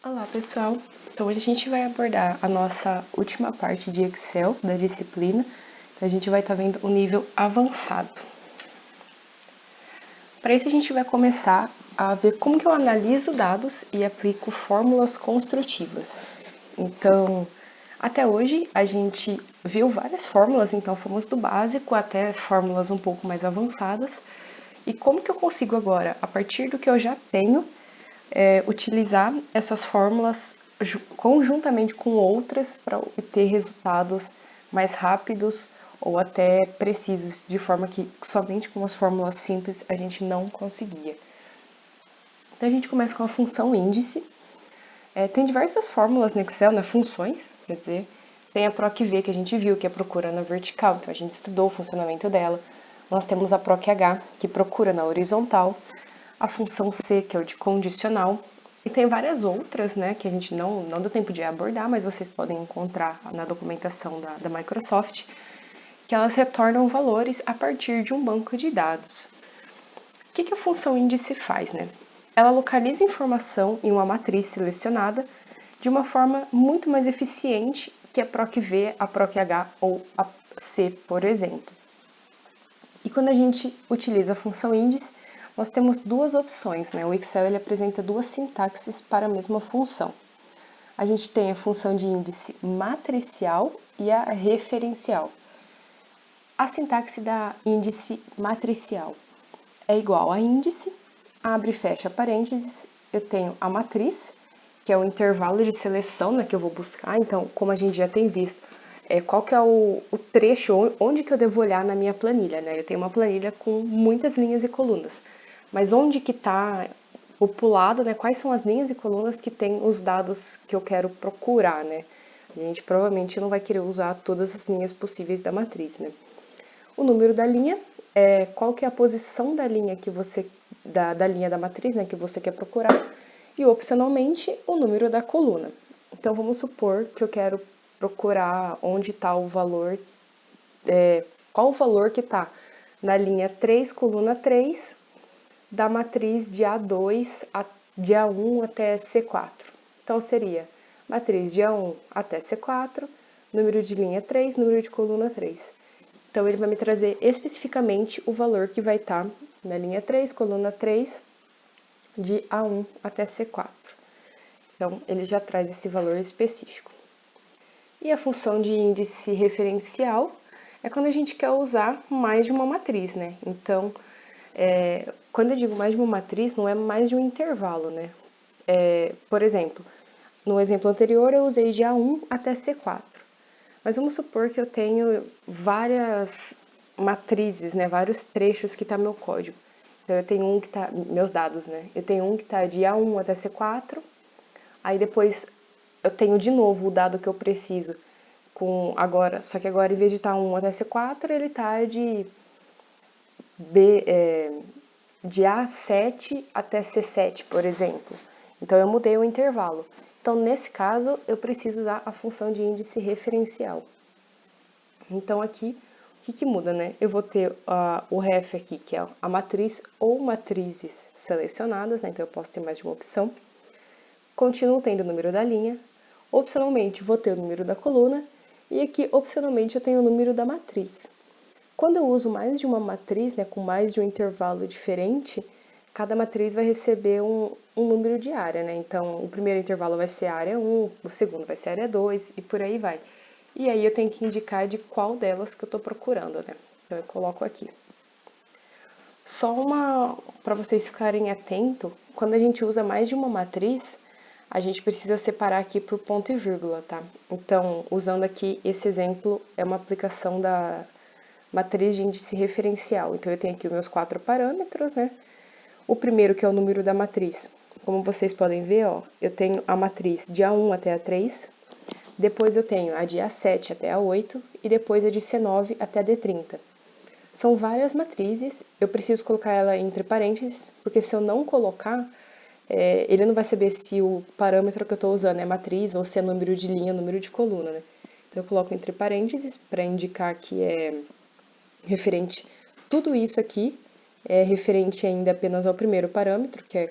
Olá, pessoal! Então, hoje a gente vai abordar a nossa última parte de Excel da disciplina. Então, a gente vai estar vendo o nível avançado. Para isso, a gente vai começar a ver como que eu analiso dados e aplico fórmulas construtivas. Então, até hoje, a gente viu várias fórmulas, então fomos do básico até fórmulas um pouco mais avançadas. E como que eu consigo agora, a partir do que eu já tenho, utilizar essas fórmulas conjuntamente com outras para obter resultados mais rápidos ou até precisos, de forma que somente com as fórmulas simples a gente não conseguia. Então a gente começa com a função índice. Tem diversas fórmulas no Excel, né? Funções, quer dizer, tem a PROC-V que a gente viu, que é procura na vertical, então a gente estudou o funcionamento dela. Nós temos a PROC-H, que procura na horizontal, a função C, que é o de condicional, e tem várias outras, né, que a gente não deu tempo de abordar, mas vocês podem encontrar na documentação da Microsoft, que elas retornam valores a partir de um banco de dados. O que a função índice faz, né? Ela localiza informação em uma matriz selecionada de uma forma muito mais eficiente que a PROC-V, a PROC-H ou a C, por exemplo. E quando a gente utiliza a função índice, nós temos duas opções, né? O Excel ele apresenta duas sintaxes para a mesma função. A gente tem a função de índice matricial e a referencial. A sintaxe da índice matricial é igual a índice, abre e fecha parênteses, eu tenho a matriz, que é o intervalo de seleção, né, que eu vou buscar. Então, como a gente já tem visto, qual que é o trecho, onde que eu devo olhar na minha planilha, né? Eu tenho uma planilha com muitas linhas e colunas, mas onde que está populado, né? Quais são as linhas e colunas que tem os dados que eu quero procurar, né? A gente provavelmente não vai querer usar todas as linhas possíveis da matriz, né? O número da linha é qual que é a posição da linha que você da linha da matriz, né, que você quer procurar, e opcionalmente o número da coluna. Então vamos supor que eu quero procurar onde está o valor, qual o valor que está na linha 3, coluna 3, da matriz de A2 de A1 até C4. Então seria matriz de A1 até C4, número de linha 3, número de coluna 3. Então, ele vai me trazer especificamente o valor que vai estar na linha 3, coluna 3, de A1 até C4. Então, ele já traz esse valor específico. E a função de índice referencial é quando a gente quer usar mais de uma matriz, né? Então, quando eu digo mais de uma matriz, não é mais de um intervalo, né? Por exemplo, no exemplo anterior eu usei de A1 até C4. Mas vamos supor que eu tenho várias matrizes, né, vários trechos que está meu código. Então, eu tenho um que está, meus dados, né, eu tenho um que está de A1 até C4, aí depois eu tenho de novo o dado que eu preciso, só que agora em vez de estar 1 até C4, ele está de A7 até C7, por exemplo. Então, eu mudei o intervalo. Então, nesse caso, eu preciso usar a função de índice referencial. Então, aqui, o que muda, né? Eu vou ter o ref aqui, que é a matriz ou matrizes selecionadas, né? Então, eu posso ter mais de uma opção. Continuo tendo o número da linha. Opcionalmente, vou ter o número da coluna. E aqui, opcionalmente, eu tenho o número da matriz. Quando eu uso mais de uma matriz, né, com mais de um intervalo diferente, cada matriz vai receber um número de área, né? Então, o primeiro intervalo vai ser área 1, o segundo vai ser área 2 e por aí vai. E aí eu tenho que indicar de qual delas que eu estou procurando, né? Então, eu coloco aqui. Só para vocês ficarem atentos, quando a gente usa mais de uma matriz, a gente precisa separar aqui por ponto e vírgula, tá? Então, usando aqui esse exemplo, é uma aplicação da matriz de índice referencial. Então, eu tenho aqui os meus 4 parâmetros, né? O primeiro, que é o número da matriz. Como vocês podem ver, ó, eu tenho a matriz de A1 até A3, depois eu tenho a de A7 até A8 e depois a de C9 até a D30. São várias matrizes, eu preciso colocar ela entre parênteses, porque se eu não colocar, ele não vai saber se o parâmetro que eu estou usando é matriz ou se é número de linha ou número de coluna, né? Então, eu coloco entre parênteses para indicar que é referente. Tudo isso aqui é referente ainda apenas ao primeiro parâmetro, que é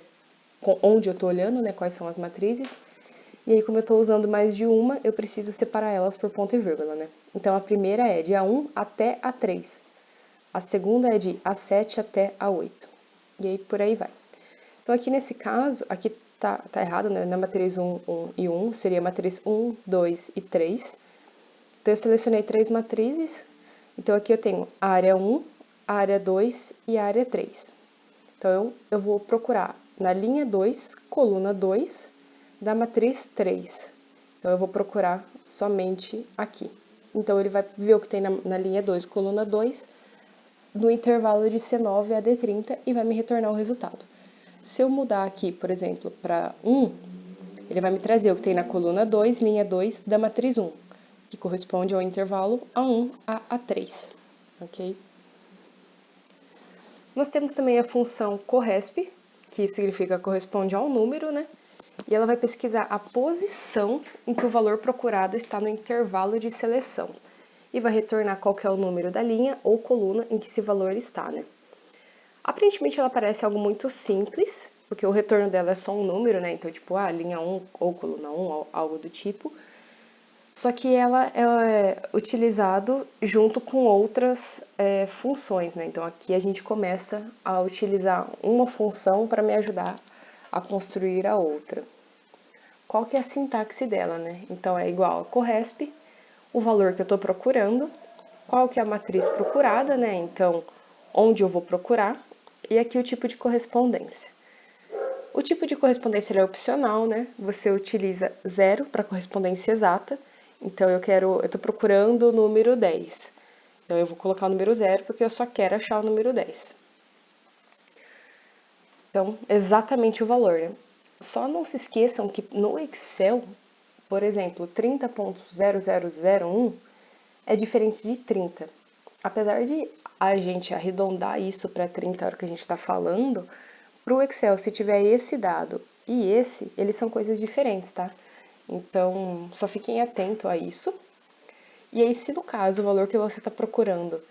onde eu estou olhando, né, quais são as matrizes. E aí, como eu estou usando mais de uma, eu preciso separar elas por ponto e vírgula, né? Então, a primeira é de A1 até A3. A segunda é de A7 até A8. E aí, por aí vai. Então, aqui nesse caso, aqui tá errado, né? Na matriz 1, 1 e 1, seria matriz 1, 2 e 3. Então, eu selecionei 3 matrizes. Então, aqui eu tenho a área 1, a área 2 e a área 3. Então, eu vou procurar na linha 2, coluna 2, da matriz 3. Então, eu vou procurar somente aqui. Então, ele vai ver o que tem na linha 2, coluna 2, no intervalo de C9 a D30 e vai me retornar o resultado. Se eu mudar aqui, por exemplo, para 1, ele vai me trazer o que tem na coluna 2, linha 2, da matriz 1, que corresponde ao intervalo A1 a A3, ok? Nós temos também a função corresp, que significa corresponde a um número, né? E ela vai pesquisar a posição em que o valor procurado está no intervalo de seleção. E vai retornar qual que é o número da linha ou coluna em que esse valor está, né? Aparentemente ela parece algo muito simples, porque o retorno dela é só um número, né? Então, tipo, linha 1 ou coluna 1, algo do tipo. Só que ela é utilizado junto com outras funções, né? Então, aqui a gente começa a utilizar uma função para me ajudar a construir a outra. Qual que é a sintaxe dela, né? Então, é igual a corresp, o valor que eu estou procurando, qual que é a matriz procurada, né? Então, onde eu vou procurar, e aqui o tipo de correspondência. O tipo de correspondência é opcional, né? Você utiliza 0 para correspondência exata. Então, eu estou procurando o número 10. Então, eu vou colocar o número 0 porque eu só quero achar o número 10. Então, exatamente o valor, né? Só não se esqueçam que no Excel, por exemplo, 30.0001 é diferente de 30. Apesar de a gente arredondar isso para 30 a hora que a gente está falando, para o Excel, se tiver esse dado e esse, eles são coisas diferentes, tá? Então, só fiquem atentos a isso. E aí, se no caso o valor que você está procurando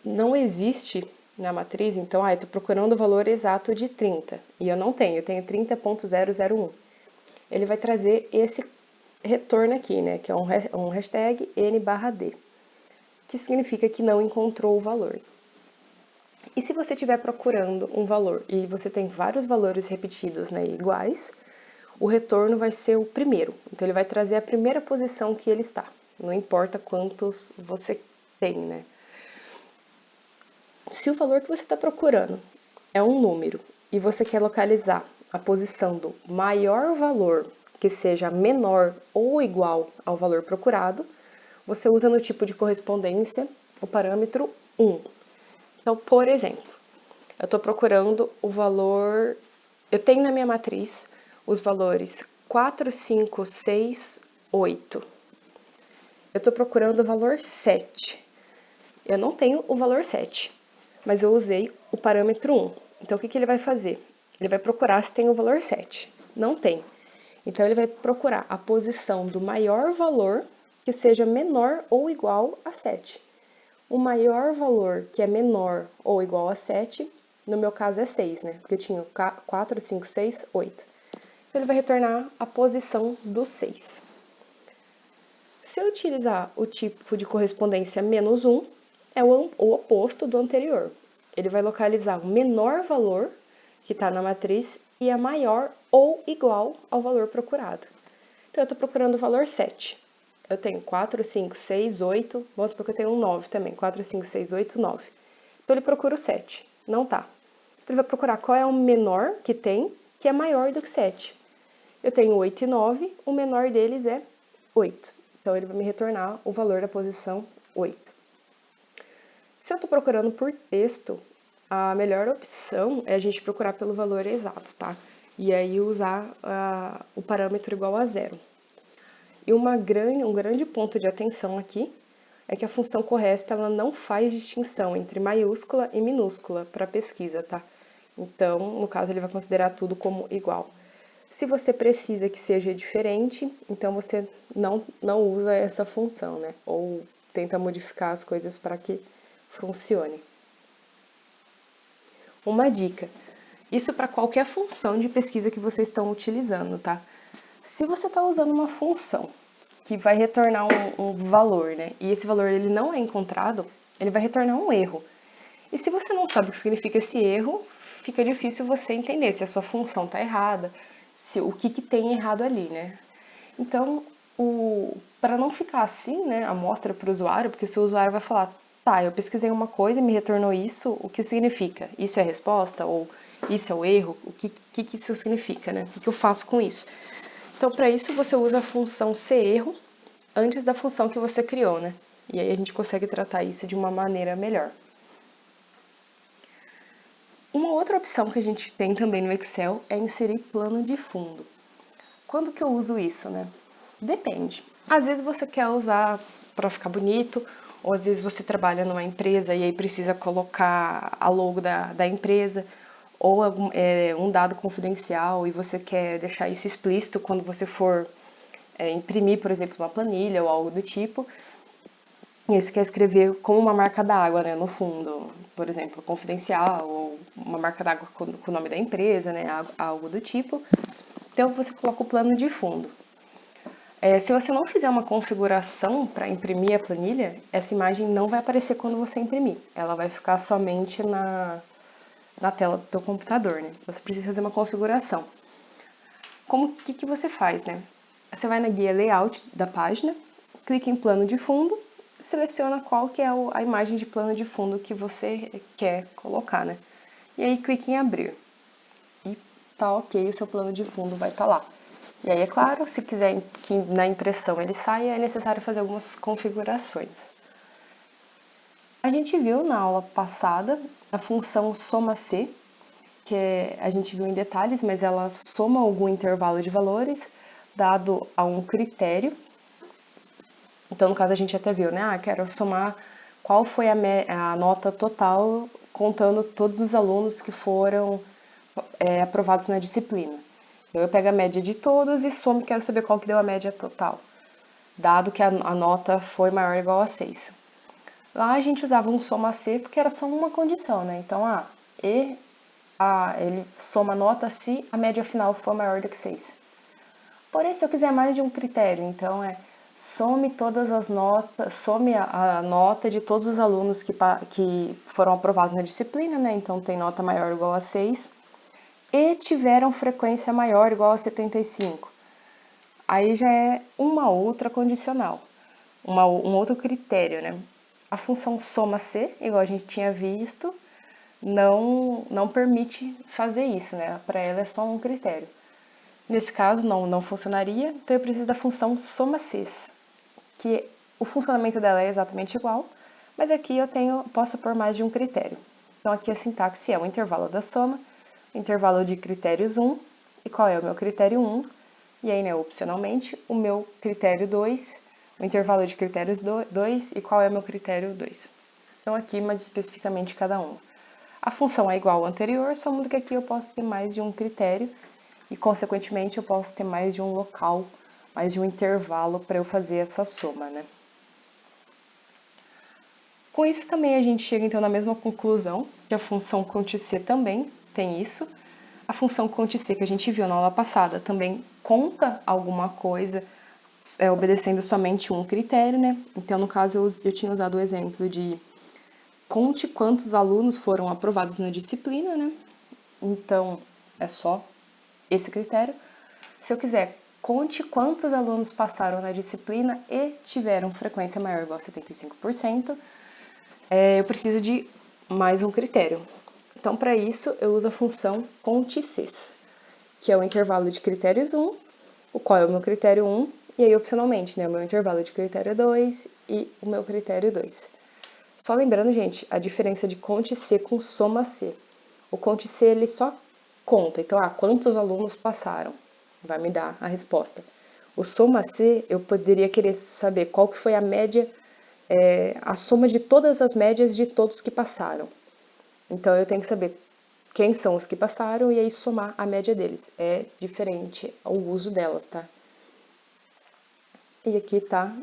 não existe na matriz, então, eu estou procurando o valor exato de 30 e eu não tenho, eu tenho 30.001. Ele vai trazer esse retorno aqui, né, que é um hashtag N/D, que significa que não encontrou o valor. E se você estiver procurando um valor e você tem vários valores repetidos, né, iguais, o retorno vai ser o primeiro. Então, ele vai trazer a primeira posição que ele está. Não importa quantos você tem, né? Se o valor que você está procurando é um número e você quer localizar a posição do maior valor que seja menor ou igual ao valor procurado, você usa no tipo de correspondência o parâmetro 1. Então, por exemplo, eu estou procurando o valor. Eu tenho na minha matriz os valores 4, 5, 6, 8. Eu estou procurando o valor 7. Eu não tenho o valor 7, mas eu usei o parâmetro 1. Então, o que ele vai fazer? Ele vai procurar se tem o valor 7. Não tem. Então, ele vai procurar a posição do maior valor que seja menor ou igual a 7. O maior valor que é menor ou igual a 7, no meu caso é 6, né? Porque eu tinha 4, 5, 6, 8. Então, ele vai retornar a posição do 6. Se eu utilizar o tipo de correspondência menos 1, é o oposto do anterior. Ele vai localizar o menor valor que está na matriz e é maior ou igual ao valor procurado. Então, eu estou procurando o valor 7. Eu tenho 4, 5, 6, 8. Vamos supor que eu tenho um 9 também. 4, 5, 6, 8, 9. Então, ele procura o 7. Não tá. Então, ele vai procurar qual é o menor que tem, que é maior do que 7. Eu tenho 8 e 9. O menor deles é 8. Então, ele vai me retornar o valor da posição 8. Se eu estou procurando por texto, a melhor opção é a gente procurar pelo valor exato, tá? E aí usar o parâmetro igual a 0. E um grande ponto de atenção aqui é que a função corresp ela não faz distinção entre maiúscula e minúscula para pesquisa, tá? Então, no caso, ele vai considerar tudo como igual. Se você precisa que seja diferente, então você não usa essa função, né? Ou tenta modificar as coisas para que funcione. Uma dica: isso para qualquer função de pesquisa que vocês estão utilizando, tá? Se você está usando uma função que vai retornar um valor, né, e esse valor ele não é encontrado, ele vai retornar um erro. E se você não sabe o que significa esse erro, fica difícil você entender se a sua função está errada, se o que tem errado ali, né? Então, para não ficar assim, né, a amostra para o usuário, porque se o usuário vai falar, tá, eu pesquisei uma coisa e me retornou isso, o que significa? Isso é a resposta? Ou isso é o erro? O que isso significa, né? O que eu faço com isso? Então, para isso, você usa a função serErro antes da função que você criou, né? E aí a gente consegue tratar isso de uma maneira melhor. Uma outra opção que a gente tem também no Excel é inserir plano de fundo. Quando que eu uso isso, né? Depende. Às vezes você quer usar para ficar bonito, ou às vezes você trabalha numa empresa e aí precisa colocar a logo da empresa, ou um dado confidencial e você quer deixar isso explícito quando você for imprimir, por exemplo, uma planilha ou algo do tipo. E aí você quer escrever como uma marca d'água, né, no fundo, por exemplo, confidencial, ou uma marca d'água com o nome da empresa, né, algo do tipo. Então você coloca o plano de fundo. Se você não fizer uma configuração para imprimir a planilha, essa imagem não vai aparecer quando você imprimir. Ela vai ficar somente na tela do seu computador, né? Você precisa fazer uma configuração. Que você faz, né? Você vai na guia Layout da página, clica em plano de fundo, seleciona qual que é a imagem de plano de fundo que você quer colocar, né? E aí clica em abrir. E tá ok, o seu plano de fundo vai estar lá. E aí, é claro, se quiser que na impressão ele saia, é necessário fazer algumas configurações. A gente viu na aula passada a função soma-C, que a gente viu em detalhes, mas ela soma algum intervalo de valores dado a um critério. Então, no caso, a gente até viu, né? Quero somar qual foi a nota total contando todos os alunos que foram aprovados na disciplina. Eu pego a média de todos e somo e quero saber qual que deu a média total, dado que a nota foi maior ou igual a 6. Lá a gente usava um soma-C porque era só uma condição, né? Então, ele soma a nota se a média final for maior do que 6. Porém, se eu quiser mais de um critério, então some todas as notas, some a nota de todos os alunos que foram aprovados na disciplina, né? Então tem nota maior ou igual a 6 e tiveram frequência maior ou igual a 75. Aí já é uma outra condicional, um outro critério, né? A função soma-C, igual a gente tinha visto, não permite fazer isso, né? Para ela é só um critério. Nesse caso, não funcionaria, então eu preciso da função soma-Cs, que o funcionamento dela é exatamente igual, mas aqui posso pôr mais de um critério. Então aqui a sintaxe é o intervalo da soma, o intervalo de critérios 1, e qual é o meu critério 1, e aí, né, opcionalmente, o meu critério 2, o intervalo de critérios 2, e qual é o meu critério 2. Então aqui, mais especificamente cada um. A função é igual ao anterior, só muda que aqui eu posso ter mais de um critério, e consequentemente eu posso ter mais de um local, mais de um intervalo para eu fazer essa soma, né? Com isso também a gente chega então na mesma conclusão, que a função contic também tem isso. A função contic que a gente viu na aula passada também conta alguma coisa, obedecendo somente um critério, né? Então, no caso, eu tinha usado o exemplo de conte quantos alunos foram aprovados na disciplina, né? Então, é só esse critério. Se eu quiser, conte quantos alunos passaram na disciplina e tiveram frequência maior ou igual a 75%, eu preciso de mais um critério. Então, para isso, eu uso a função contices, que é o intervalo de critérios 1, o qual é o meu critério 1, e aí, opcionalmente, né, o meu intervalo de critério 2 e o meu critério 2. Só lembrando, gente, a diferença de contice com soma-C. O contice, ele só conta, então, quantos alunos passaram? Vai me dar a resposta. O soma-C, eu poderia querer saber qual que foi a média, a soma de todas as médias de todos que passaram. Então, eu tenho que saber quem são os que passaram e aí somar a média deles. É diferente o uso delas, tá? E aqui tá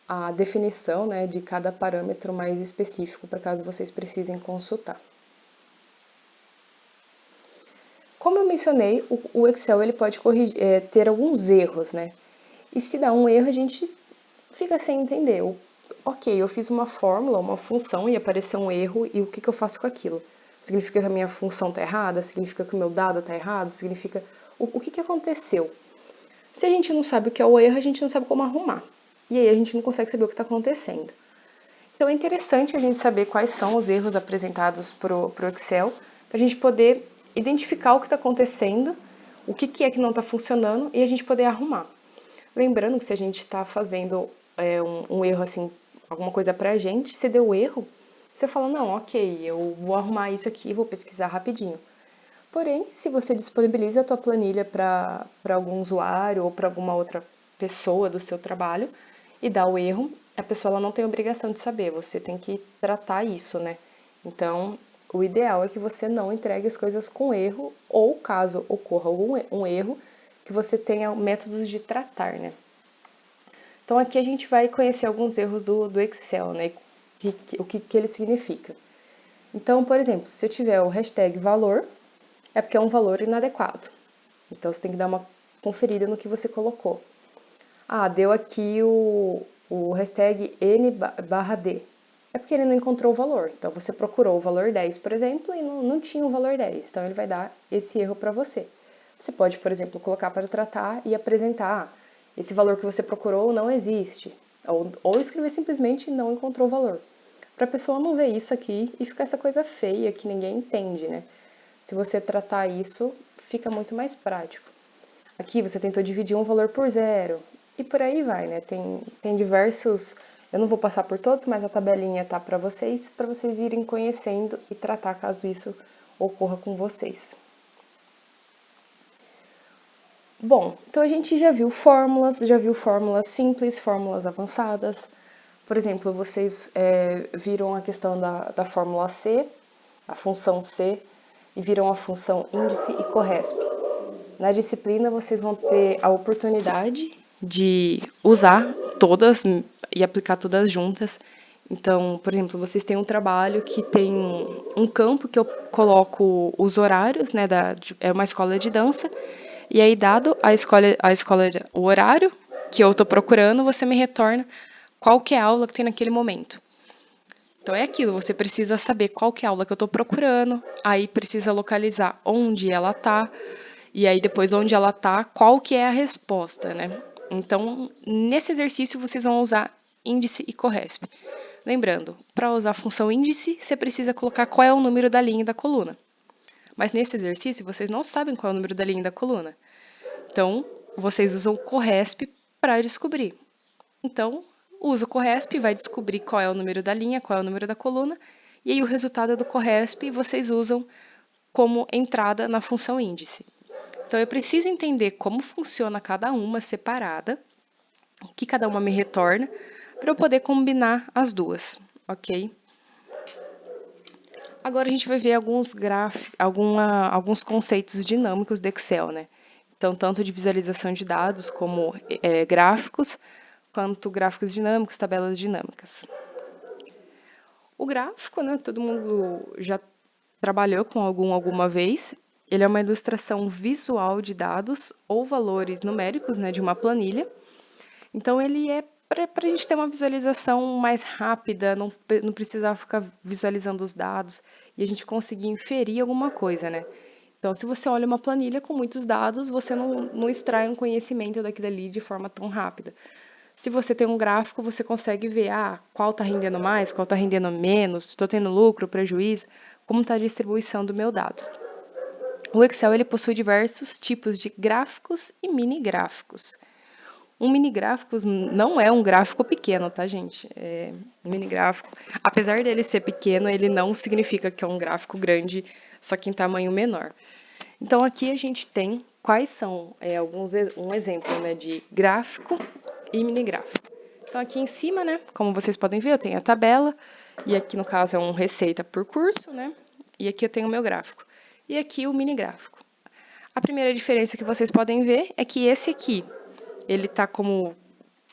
a definição, né, de cada parâmetro mais específico, para caso vocês precisem consultar. Como eu mencionei, o Excel ele pode ter alguns erros, né? E se dá um erro, a gente fica sem entender. Ok, eu fiz uma fórmula, uma função e apareceu um erro, e o que eu faço com aquilo? Significa que a minha função está errada? Significa que o meu dado está errado? Significa... O que aconteceu? Se a gente não sabe o que é o erro, a gente não sabe como arrumar. E aí a gente não consegue saber o que está acontecendo. Então é interessante a gente saber quais são os erros apresentados para o Excel, para a gente poder identificar o que está acontecendo, o que é que não está funcionando e a gente poder arrumar. Lembrando que se a gente está fazendo um erro assim, alguma coisa para a gente, se deu erro, você fala, não, ok, eu vou arrumar isso aqui, vou pesquisar rapidinho. Porém, se você disponibiliza a tua planilha para algum usuário ou para alguma outra pessoa do seu trabalho e dá o erro, a pessoa ela não tem obrigação de saber, você tem que tratar isso, né? Então, o ideal é que você não entregue as coisas com erro ou, caso ocorra um erro, que você tenha métodos de tratar, né? Então, aqui a gente vai conhecer alguns erros do Excel, né? O que ele significa. Então, por exemplo, se eu tiver o hashtag valor, é porque é um valor inadequado. Então, você tem que dar uma conferida no que você colocou. Ah, deu aqui o hashtag N/D. É porque ele não encontrou o valor. Então, você procurou o valor 10, por exemplo, e não tinha o valor 10. Então, ele vai dar esse erro para você. Você pode, por exemplo, colocar para tratar e apresentar. Esse valor que você procurou não existe. Ou escrever simplesmente não encontrou o valor. Para a pessoa não ver isso aqui e ficar essa coisa feia que ninguém entende, né? Se você tratar isso, fica muito mais prático. Aqui você tentou dividir um valor por zero e por aí vai, né? Tem diversos. Eu não vou passar por todos, mas a tabelinha tá para vocês irem conhecendo e tratar caso isso ocorra com vocês. Bom, então a gente já viu fórmulas simples, fórmulas avançadas. Por exemplo, vocês viram a questão da fórmula C, a função C, e viram a função índice e corresp. Na disciplina, vocês vão ter a oportunidade de usar todas e aplicar todas juntas. Então, por exemplo, vocês têm um trabalho que tem um campo que eu coloco os horários, né? É uma escola de dança. E aí, dado o horário que eu estou procurando, você me retorna qual que é a aula que tem naquele momento. Então é aquilo, você precisa saber qual que é a aula que eu estou procurando, aí precisa localizar onde ela está, e aí depois onde ela está, qual que é a resposta, né? Então, nesse exercício, vocês vão usar índice e corresp. Lembrando, para usar a função índice, você precisa colocar qual é o número da linha e da coluna. Mas nesse exercício, vocês não sabem qual é o número da linha e da coluna. Então, vocês usam o corresp para descobrir. Então, usa o corresp, vai descobrir qual é o número da linha, qual é o número da coluna, e aí o resultado do corresp vocês usam como entrada na função índice. Então, eu preciso entender como funciona cada uma separada, o que cada uma me retorna, para eu poder combinar as duas, ok? Agora a gente vai ver alguns conceitos dinâmicos do Excel, né? Então, tanto de visualização de dados como gráficos, quanto gráficos dinâmicos, tabelas dinâmicas. O gráfico, né? Todo mundo já trabalhou com alguma vez. Ele é uma ilustração visual de dados ou valores numéricos, né, de uma planilha. Então, ele é para a gente ter uma visualização mais rápida, não precisar ficar visualizando os dados e a gente conseguir inferir alguma coisa, né? Então, se você olha uma planilha com muitos dados, você não extrai um conhecimento daquilo ali de forma tão rápida. Se você tem um gráfico, você consegue ver qual está rendendo mais, qual está rendendo menos, estou tendo lucro, prejuízo, como está a distribuição do meu dado. O Excel ele possui diversos tipos de gráficos e mini gráficos. Um mini gráfico não é um gráfico pequeno, tá, gente? Um mini gráfico, apesar dele ser pequeno, ele não significa que é um gráfico grande, só que em tamanho menor. Então, aqui a gente tem quais são um exemplo, né, de gráfico e mini gráfico. Então, aqui em cima, né, como vocês podem ver, eu tenho a tabela, e aqui no caso é um receita por curso, né, e aqui eu tenho o meu gráfico. E aqui o mini gráfico. A primeira diferença que vocês podem ver é que esse aqui, ele tá como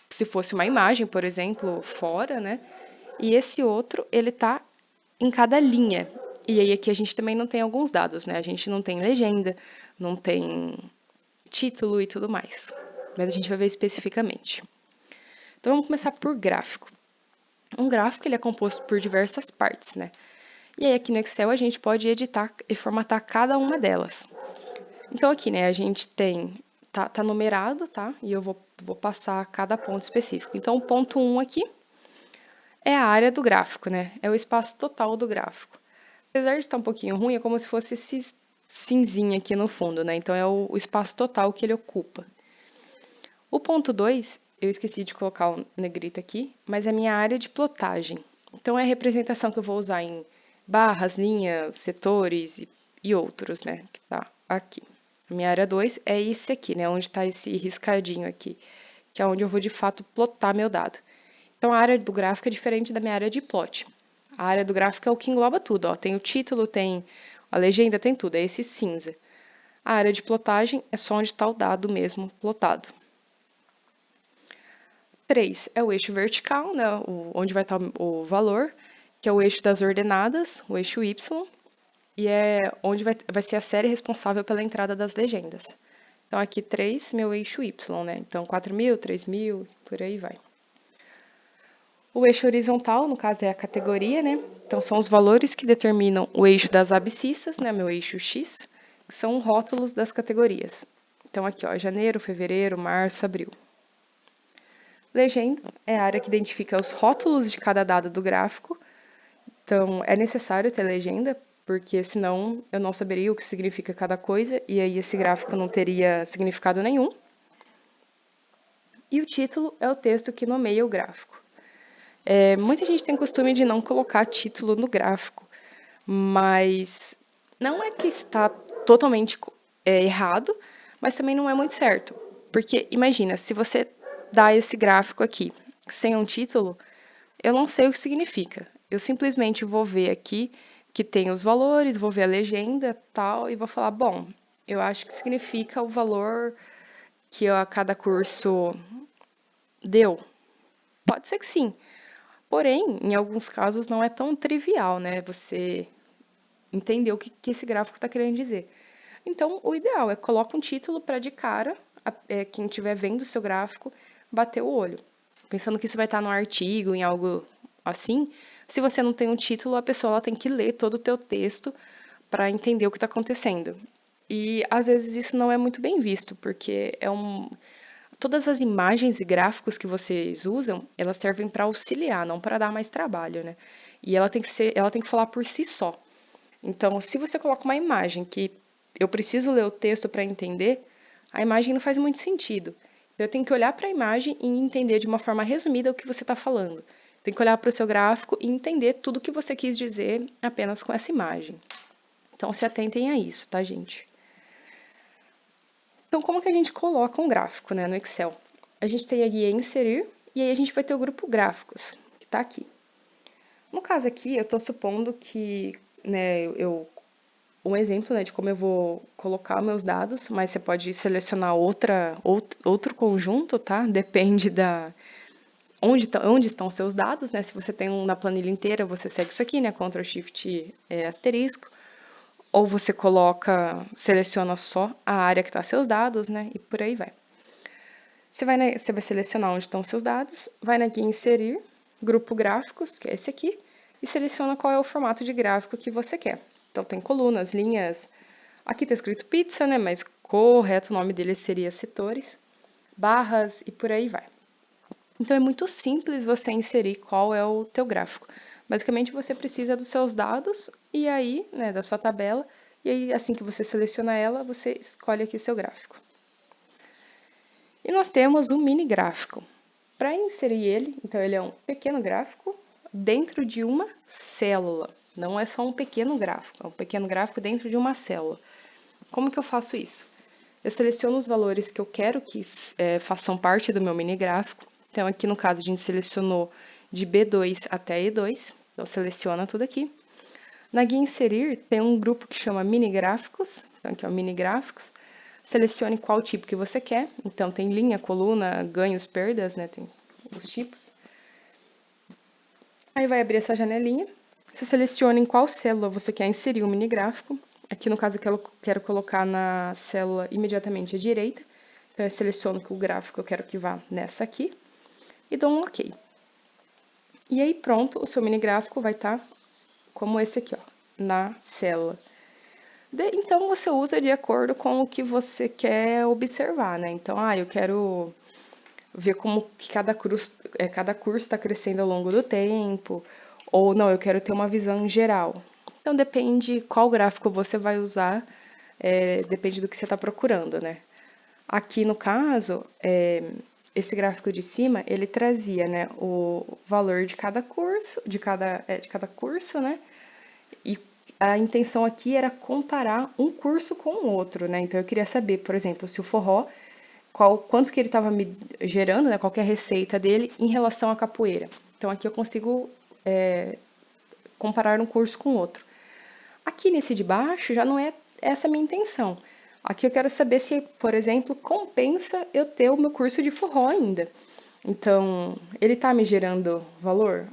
se fosse uma imagem, por exemplo, fora, né, e esse outro, ele tá em cada linha. E aí aqui a gente também não tem alguns dados, né? A gente não tem legenda, não tem título e tudo mais. Mas a gente vai ver especificamente. Então vamos começar por gráfico. Um gráfico ele é composto por diversas partes, né? E aí aqui no Excel a gente pode editar e formatar cada uma delas. Então aqui, né, a gente tem, tá numerado, tá? E eu vou passar cada ponto específico. Então o ponto 1 aqui é a área do gráfico, né? É o espaço total do gráfico. Apesar de estar um pouquinho ruim, é como se fosse esse cinzinho aqui no fundo, né? Então é o espaço total que ele ocupa. O ponto 2, eu esqueci de colocar o negrito aqui, mas é a minha área de plotagem. Então é a representação que eu vou usar em barras, linhas, setores e outros, né? Que tá aqui. A minha área 2 é esse aqui, né? Onde está esse riscadinho aqui, que é onde eu vou de fato plotar meu dado. Então a área do gráfico é diferente da minha área de plot. A área do gráfico é o que engloba tudo, ó. Tem o título, tem a legenda, tem tudo, é esse cinza. A área de plotagem é só onde está o dado mesmo plotado. 3 é o eixo vertical, né, onde vai estar o valor, que é o eixo das ordenadas, o eixo Y, e é onde vai ser a série responsável pela entrada das legendas. Então, aqui 3, meu eixo Y, né? Então, 4.000, 3.000, por aí vai. O eixo horizontal, no caso, é a categoria, né? Então, são os valores que determinam o eixo das abscissas, né? Meu eixo X, que são rótulos das categorias. Então, aqui, ó, janeiro, fevereiro, março, abril. Legenda é a área que identifica os rótulos de cada dado do gráfico. Então, é necessário ter legenda, porque senão eu não saberia o que significa cada coisa, e aí esse gráfico não teria significado nenhum. E o título é o texto que nomeia o gráfico. Muita gente tem costume de não colocar título no gráfico, mas não é que está totalmente errado, mas também não é muito certo. Porque imagina, se você dá esse gráfico aqui sem um título, eu não sei o que significa. Eu simplesmente vou ver aqui que tem os valores, vou ver a legenda tal, e vou falar, bom, eu acho que significa o valor que a cada curso deu. Pode ser que sim. Porém, em alguns casos não é tão trivial, né? Você entender o que esse gráfico está querendo dizer. Então, o ideal é colocar um título para de cara, quem estiver vendo o seu gráfico, bater o olho. Pensando que isso vai estar no artigo, em algo assim, se você não tem um título, a pessoa ela tem que ler todo o teu texto para entender o que está acontecendo. E às vezes isso não é muito bem visto, porque todas as imagens e gráficos que vocês usam, elas servem para auxiliar, não para dar mais trabalho, né? E ela tem que falar por si só. Então, se você coloca uma imagem que eu preciso ler o texto para entender, a imagem não faz muito sentido. Eu tenho que olhar para a imagem e entender de uma forma resumida o que você está falando. Tem que olhar para o seu gráfico e entender tudo o que você quis dizer apenas com essa imagem. Então, se atentem a isso, tá, gente? Então, como que a gente coloca um gráfico, né, no Excel? A gente tem aqui inserir, e aí a gente vai ter o grupo gráficos, que está aqui. No caso aqui, eu estou supondo que, né, um exemplo, né, de como eu vou colocar meus dados, mas você pode selecionar outro conjunto, tá? Depende da onde estão os seus dados, né? Se você tem um na planilha inteira, você segue isso aqui, né? Ctrl Shift asterisco. Ou você seleciona só a área que está seus dados, né? E por aí vai. Você vai selecionar onde estão seus dados, vai na guia inserir, grupo gráficos, que é esse aqui, e seleciona qual é o formato de gráfico que você quer. Então tem colunas, linhas. Aqui está escrito pizza, né? Mas correto o nome dele seria setores, barras e por aí vai. Então é muito simples você inserir qual é o teu gráfico. Basicamente você precisa dos seus dados e aí, né, da sua tabela, e aí assim que você seleciona ela, você escolhe aqui seu gráfico. E nós temos um mini gráfico. Para inserir ele, então ele é um pequeno gráfico dentro de uma célula. Não é só um pequeno gráfico, é um pequeno gráfico dentro de uma célula. Como que eu faço isso? Eu seleciono os valores que eu quero que façam parte do meu mini gráfico. Então, aqui no caso, a gente selecionou de B2 até E2. Então, seleciona tudo aqui. Na guia inserir, tem um grupo que chama mini gráficos. Então, aqui é o mini gráficos. Selecione qual tipo que você quer. Então, tem linha, coluna, ganhos, perdas, né? Tem os tipos. Aí vai abrir essa janelinha. Você seleciona em qual célula você quer inserir o mini gráfico. Aqui, no caso, eu quero colocar na célula imediatamente à direita. Então, eu seleciono que o gráfico eu quero que vá nessa aqui e dou um OK. E aí, pronto, o seu mini gráfico vai estar como esse aqui, ó, na célula. Então, você usa de acordo com o que você quer observar, né? Então, eu quero ver como que cada curso está crescendo ao longo do tempo, ou não, eu quero ter uma visão geral. Então, depende qual gráfico você vai usar, depende do que você está procurando, né? Aqui, no caso, esse gráfico de cima, ele trazia, né, o valor de cada curso, de cada curso, né? E a intenção aqui era comparar um curso com o outro, né? Então eu queria saber, por exemplo, se o forró, quanto que ele estava me gerando, né? Qual que é a receita dele em relação à capoeira. Então aqui eu consigo comparar um curso com o outro. Aqui nesse de baixo já não é essa a minha intenção. Aqui eu quero saber se, por exemplo, compensa eu ter o meu curso de forró ainda. Então, ele tá me gerando valor?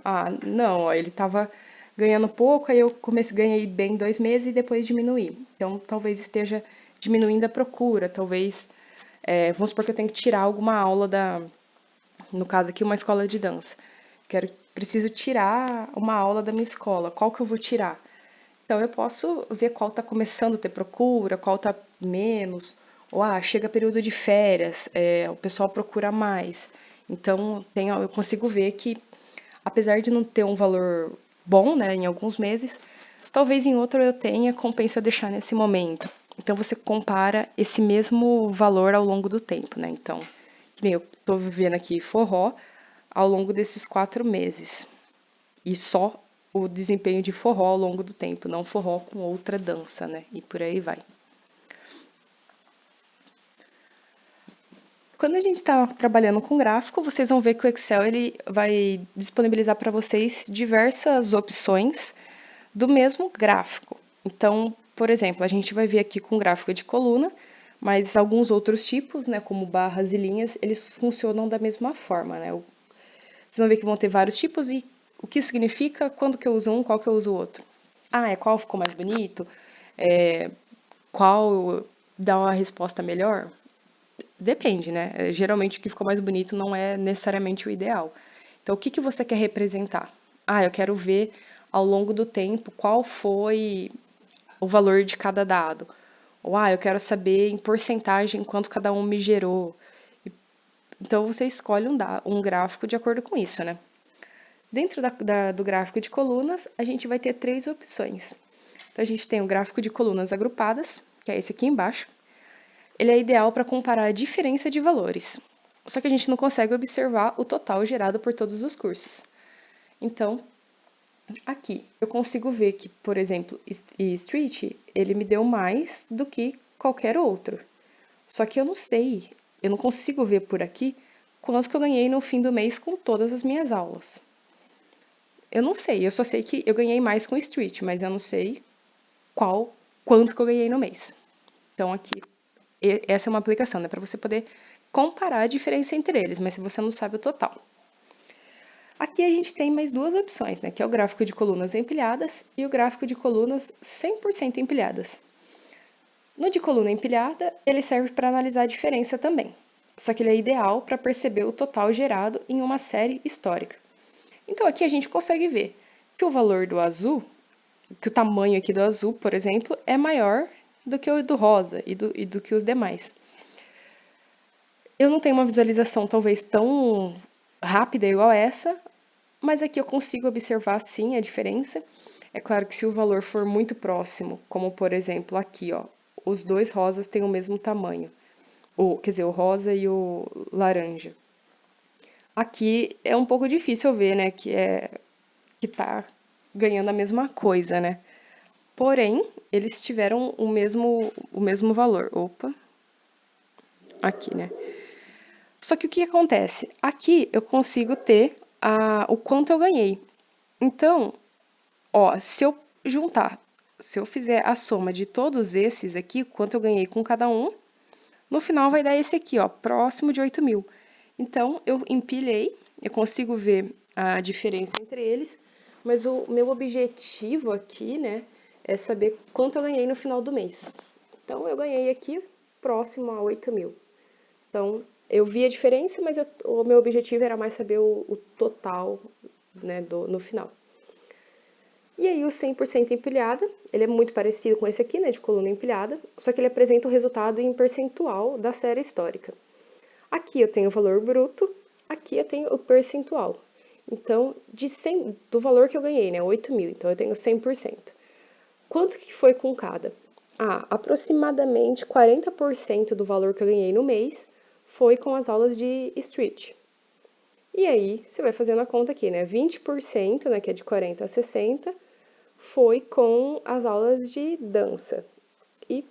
Não, ó, ele tava ganhando pouco, aí eu ganhei bem 2 meses e depois diminuí. Então, talvez esteja diminuindo a procura, talvez, vamos supor que eu tenho que tirar alguma aula no caso aqui, uma escola de dança. Preciso tirar uma aula da minha escola, qual que eu vou tirar? Então, eu posso ver qual está começando a ter procura, qual está menos. Ou, chega período de férias, o pessoal procura mais. Então, eu consigo ver que, apesar de não ter um valor bom, né, em alguns meses, talvez em outro eu tenha, compensa eu deixar nesse momento. Então, você compara esse mesmo valor ao longo do tempo, né? Então, que nem eu estou vivendo aqui forró ao longo desses 4 meses. E só o desempenho de forró ao longo do tempo, não forró com outra dança, né? E por aí vai. Quando a gente está trabalhando com gráfico, vocês vão ver que o Excel ele vai disponibilizar para vocês diversas opções do mesmo gráfico. Então, por exemplo, a gente vai ver aqui com gráfico de coluna, mas alguns outros tipos, né, como barras e linhas, eles funcionam da mesma forma, né? Vocês vão ver que vão ter vários tipos e o que significa, quando que eu uso um, qual que eu uso o outro. Qual ficou mais bonito? Qual dá uma resposta melhor? Depende, né? Geralmente o que ficou mais bonito não é necessariamente o ideal. Então, o que que você quer representar? Eu quero ver ao longo do tempo qual foi o valor de cada dado. Ou, eu quero saber em porcentagem quanto cada um me gerou. Então, você escolhe um gráfico de acordo com isso, né? Dentro do gráfico de colunas, a gente vai ter 3 opções. Então, a gente tem o gráfico de colunas agrupadas, que é esse aqui embaixo. Ele é ideal para comparar a diferença de valores. Só que a gente não consegue observar o total gerado por todos os cursos. Então, aqui eu consigo ver que, por exemplo, Street, ele me deu mais do que qualquer outro. Só que eu não sei, eu não consigo ver por aqui quanto que eu ganhei no fim do mês com todas as minhas aulas. Eu não sei, eu só sei que eu ganhei mais com Street, mas eu não sei quanto que eu ganhei no mês. Então aqui, essa é uma aplicação, né, para você poder comparar a diferença entre eles, mas se você não sabe o total. Aqui a gente tem mais 2 opções, né, que é o gráfico de colunas empilhadas e o gráfico de colunas 100% empilhadas. No de coluna empilhada, ele serve para analisar a diferença também, só que ele é ideal para perceber o total gerado em uma série histórica. Então aqui a gente consegue ver que o valor do azul, que o tamanho aqui do azul, por exemplo, é maior do que o do rosa e do que os demais. Eu não tenho uma visualização talvez tão rápida igual essa, mas aqui eu consigo observar sim a diferença. É claro que se o valor for muito próximo, como por exemplo aqui, ó, os 2 rosas têm o mesmo tamanho. Quer dizer, o rosa e o laranja. Aqui é um pouco difícil eu ver, né, que tá ganhando a mesma coisa, né? Porém, eles tiveram o mesmo valor. Opa, aqui, né? Só que o que acontece? Aqui eu consigo ter o quanto eu ganhei. Então, ó, se eu fizer a soma de todos esses aqui, quanto eu ganhei com cada um, no final vai dar esse aqui, ó, próximo de 8.000. Então, eu empilhei, eu consigo ver a diferença entre eles, Mas o meu objetivo aqui, né, é saber quanto eu ganhei no final do mês. Então, eu ganhei aqui próximo a 8 mil. Então, eu vi a diferença, mas o meu objetivo era mais saber o total, né, no final. E aí, o 100% empilhada, ele é muito parecido com esse aqui, né, de coluna empilhada, só que ele apresenta o resultado em percentual da série histórica. Aqui eu tenho o valor bruto, aqui eu tenho o percentual. Então, do valor que eu ganhei, né, 8 mil, então eu tenho 100%. Quanto que foi com cada? Aproximadamente 40% do valor que eu ganhei no mês foi com as aulas de street. E aí, você vai fazendo a conta aqui, né? 20%, né, que é de 40 a 60, foi com as aulas de dança. E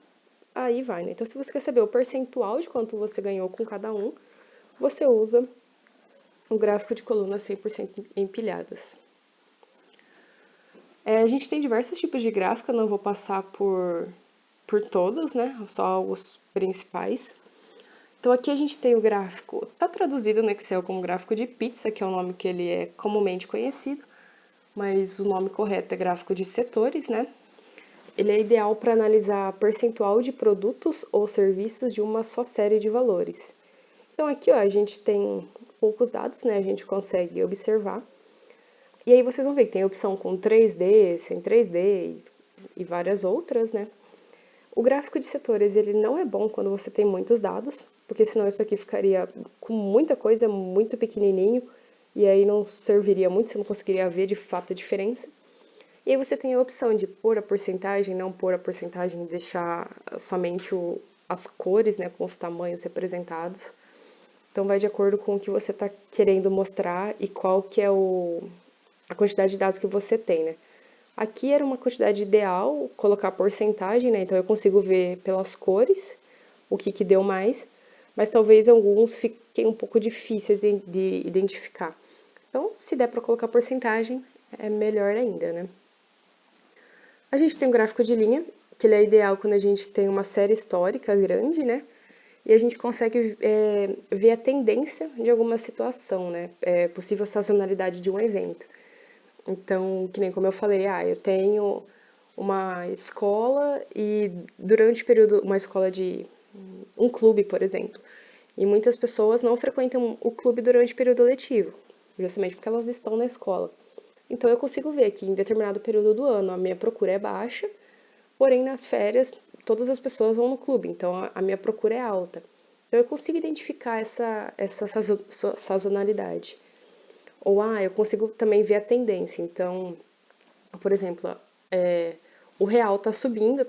aí vai, né? Então, se você quer saber o percentual de quanto você ganhou com cada um, você usa o gráfico de coluna 100% empilhadas. A gente tem diversos tipos de gráfico, eu não vou passar por todos, né? Só os principais. Então aqui a gente tem o gráfico, tá traduzido no Excel como gráfico de pizza, que é o nome que ele é comumente conhecido, mas o nome correto é gráfico de setores, né? Ele é ideal para analisar percentual de produtos ou serviços de uma só série de valores. Então aqui, ó, a gente tem poucos dados, né? A gente consegue observar. E aí vocês vão ver que tem a opção com 3D, sem 3D e várias outras, né? O gráfico de setores, ele não é bom quando você tem muitos dados, porque senão isso aqui ficaria com muita coisa, muito pequenininho, e aí não serviria muito, você não conseguiria ver de fato a diferença. E aí você tem a opção de pôr a porcentagem, não pôr a porcentagem, deixar somente as cores, né, com os tamanhos representados. Então vai de acordo com o que você está querendo mostrar e qual que é a quantidade de dados que você tem, né? Aqui era uma quantidade ideal, colocar porcentagem, né? Então eu consigo ver pelas cores o que deu mais, mas talvez alguns fiquem um pouco difícil de identificar. Então, se der para colocar porcentagem, é melhor ainda, né? A gente tem um gráfico de linha, que ele é ideal quando a gente tem uma série histórica grande, né? E a gente consegue ver a tendência de alguma situação, né? Possível sazonalidade de um evento. Então, que nem como eu falei, eu tenho uma escola e durante o período, uma escola de um clube, por exemplo, e muitas pessoas não frequentam o clube durante o período letivo, justamente porque elas estão na escola. Então, eu consigo ver que em determinado período do ano a minha procura é baixa, porém nas férias todas as pessoas vão no clube, então a minha procura é alta. Então, eu consigo identificar essa sazonalidade. Ou, eu consigo também ver a tendência. Então, por exemplo, o real tá subindo,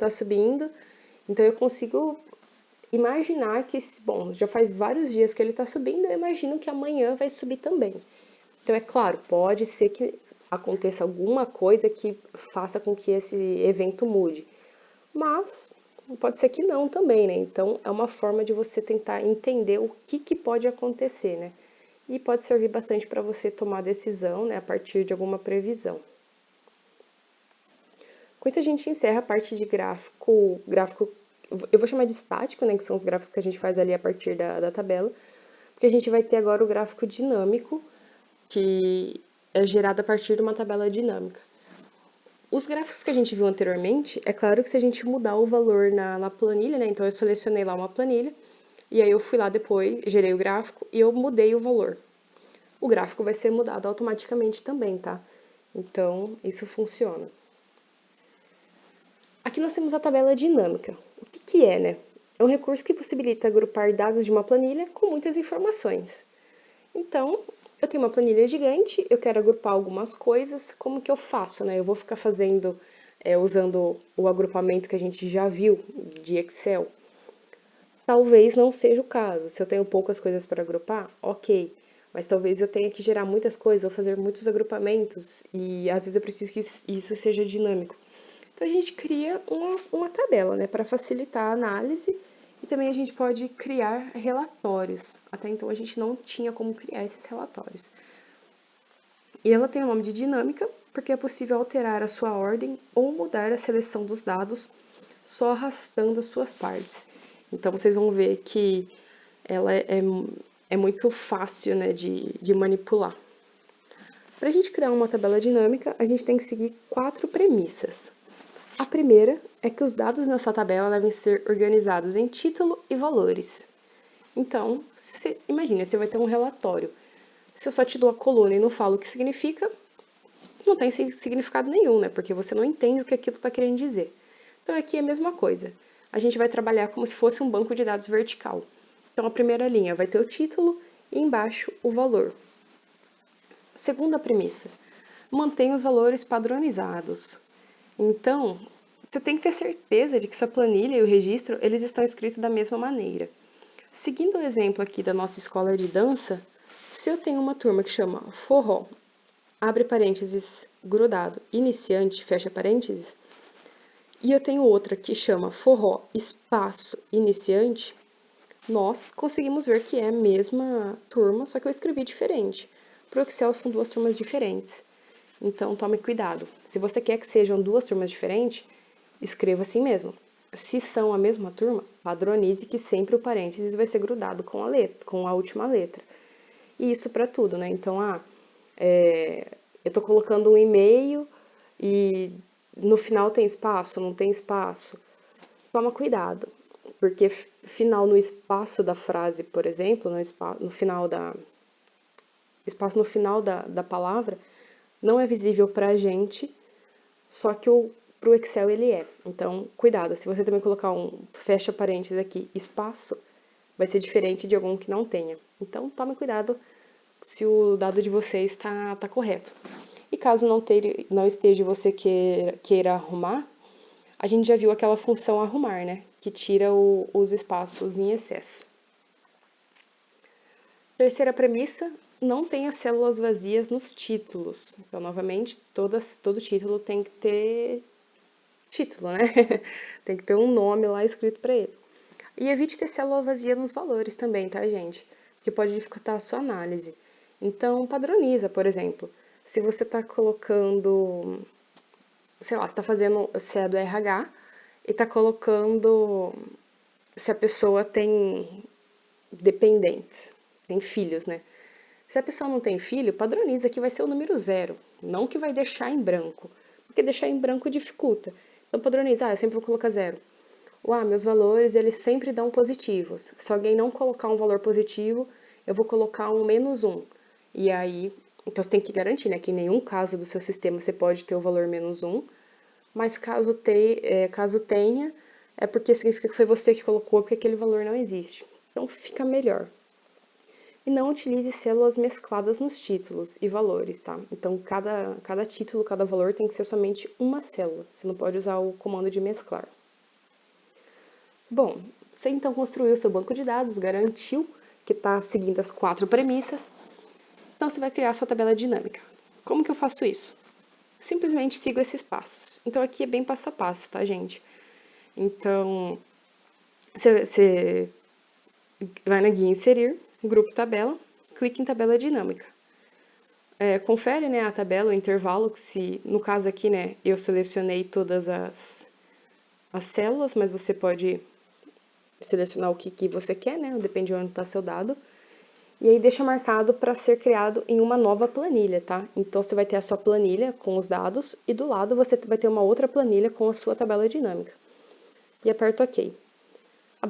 então eu consigo imaginar que, bom, já faz vários dias que ele tá subindo, eu imagino que amanhã vai subir também. Então, é claro, pode ser que aconteça alguma coisa que faça com que esse evento mude, mas pode ser que não também, né? Então, é uma forma de você tentar entender o que pode acontecer, né? E pode servir bastante para você tomar decisão, né, a partir de alguma previsão. Com isso a gente encerra a parte de gráfico, eu vou chamar de estático, né, que são os gráficos que a gente faz ali a partir da tabela, porque a gente vai ter agora o gráfico dinâmico, que é gerado a partir de uma tabela dinâmica. Os gráficos que a gente viu anteriormente, é claro que se a gente mudar o valor na planilha, né, então eu selecionei lá uma planilha, e aí eu fui lá depois, gerei o gráfico e eu mudei o valor. O gráfico vai ser mudado automaticamente também, tá? Então, isso funciona. Aqui nós temos a tabela dinâmica. O que é, né? É um recurso que possibilita agrupar dados de uma planilha com muitas informações. Então, eu tenho uma planilha gigante, eu quero agrupar algumas coisas, como que eu faço, né? Eu vou ficar fazendo, usando o agrupamento que a gente já viu de Excel. Talvez não seja o caso. Se eu tenho poucas coisas para agrupar, ok. Mas talvez eu tenha que gerar muitas coisas ou fazer muitos agrupamentos e às vezes eu preciso que isso seja dinâmico. Então a gente cria uma tabela, né, para facilitar a análise e também a gente pode criar relatórios. Até então a gente não tinha como criar esses relatórios. E ela tem o nome de dinâmica porque é possível alterar a sua ordem ou mudar a seleção dos dados só arrastando as suas partes. Então vocês vão ver que ela é muito fácil, né, de manipular. Para a gente criar uma tabela dinâmica, a gente tem que seguir 4 premissas. A primeira é que os dados na sua tabela devem ser organizados em título e valores. Então, imagina, você vai ter um relatório. Se eu só te dou a coluna e não falo o que significa, não tem significado nenhum, né? Porque você não entende o que aquilo está querendo dizer. Então, aqui é a mesma coisa. A gente vai trabalhar como se fosse um banco de dados vertical. Então, a primeira linha vai ter o título e embaixo o valor. Segunda premissa, mantenha os valores padronizados. Então, você tem que ter certeza de que sua planilha e o registro, eles estão escritos da mesma maneira. Seguindo o exemplo aqui da nossa escola de dança, se eu tenho uma turma que chama forró, abre parênteses, grudado, iniciante, fecha parênteses, e eu tenho outra que chama forró, espaço, iniciante, nós conseguimos ver que é a mesma turma, só que eu escrevi diferente. Para o Excel são duas turmas diferentes. Então tome cuidado. Se você quer que sejam duas turmas diferentes, escreva assim mesmo. Se são a mesma turma, padronize que sempre o parênteses vai ser grudado com a letra, com a última letra. E isso para tudo, né? Então, eu estou colocando um e-mail e no final tem espaço, não tem espaço. Toma cuidado, porque final no espaço da frase, por exemplo, no final espaço no final da palavra, não é visível para a gente, só que para o Excel ele é. Então, cuidado, se você também colocar um fecha parênteses aqui, espaço, vai ser diferente de algum que não tenha. Então, tome cuidado se o dado de vocês está correto. E caso não esteja e você queira arrumar, a gente já viu aquela função arrumar, né? Que tira os espaços em excesso. Terceira premissa, não tenha células vazias nos títulos. Então, novamente, todo título tem que ter título, né? Tem que ter um nome lá escrito para ele. E evite ter célula vazia nos valores também, tá, gente? Que pode dificultar a sua análise. Então, padroniza, por exemplo. Se você está colocando, sei lá, você está fazendo, se é do RH, e está colocando se a pessoa tem dependentes, tem filhos, né? Se a pessoa não tem filho, padroniza que vai ser o número 0, não que vai deixar em branco, porque deixar em branco dificulta. Então padroniza, eu sempre vou colocar 0. Meus valores, eles sempre dão positivos. Se alguém não colocar um valor positivo, eu vou colocar um -1. E aí, então você tem que garantir, né, que em nenhum caso do seu sistema você pode ter o valor -1, mas caso tenha, é porque significa que foi você que colocou, porque aquele valor não existe. Então fica melhor. E não utilize células mescladas nos títulos e valores, tá? Então, cada título, cada valor tem que ser somente uma célula. Você não pode usar o comando de mesclar. Bom, você então construiu seu banco de dados, garantiu que está seguindo as 4 premissas. Então, você vai criar sua tabela dinâmica. Como que eu faço isso? Simplesmente sigo esses passos. Então, aqui é bem passo a passo, tá, gente? Então, você vai na guia Inserir, Grupo Tabela, clique em Tabela Dinâmica. Confere, né, a tabela, o intervalo, que se, no caso aqui, né, eu selecionei todas as células, mas você pode selecionar o que você quer, né, depende de onde está seu dado. E aí deixa marcado para ser criado em uma nova planilha, tá? Então você vai ter a sua planilha com os dados e do lado você vai ter uma outra planilha com a sua tabela dinâmica. E aperta OK. A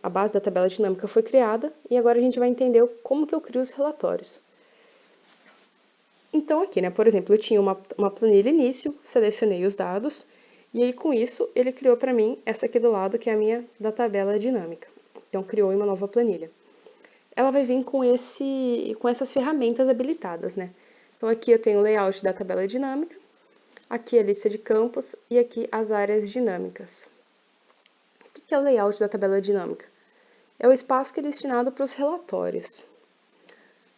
base da tabela dinâmica foi criada e agora a gente vai entender como que eu crio os relatórios. Então aqui, né, por exemplo, eu tinha uma planilha início, selecionei os dados e aí com isso ele criou para mim essa aqui do lado que é a minha da tabela dinâmica. Então criou uma nova planilha. Ela vai vir com essas ferramentas habilitadas, né? Então aqui eu tenho o layout da tabela dinâmica, aqui a lista de campos e aqui as áreas dinâmicas. O que é o layout da tabela dinâmica? É o espaço que é destinado para os relatórios.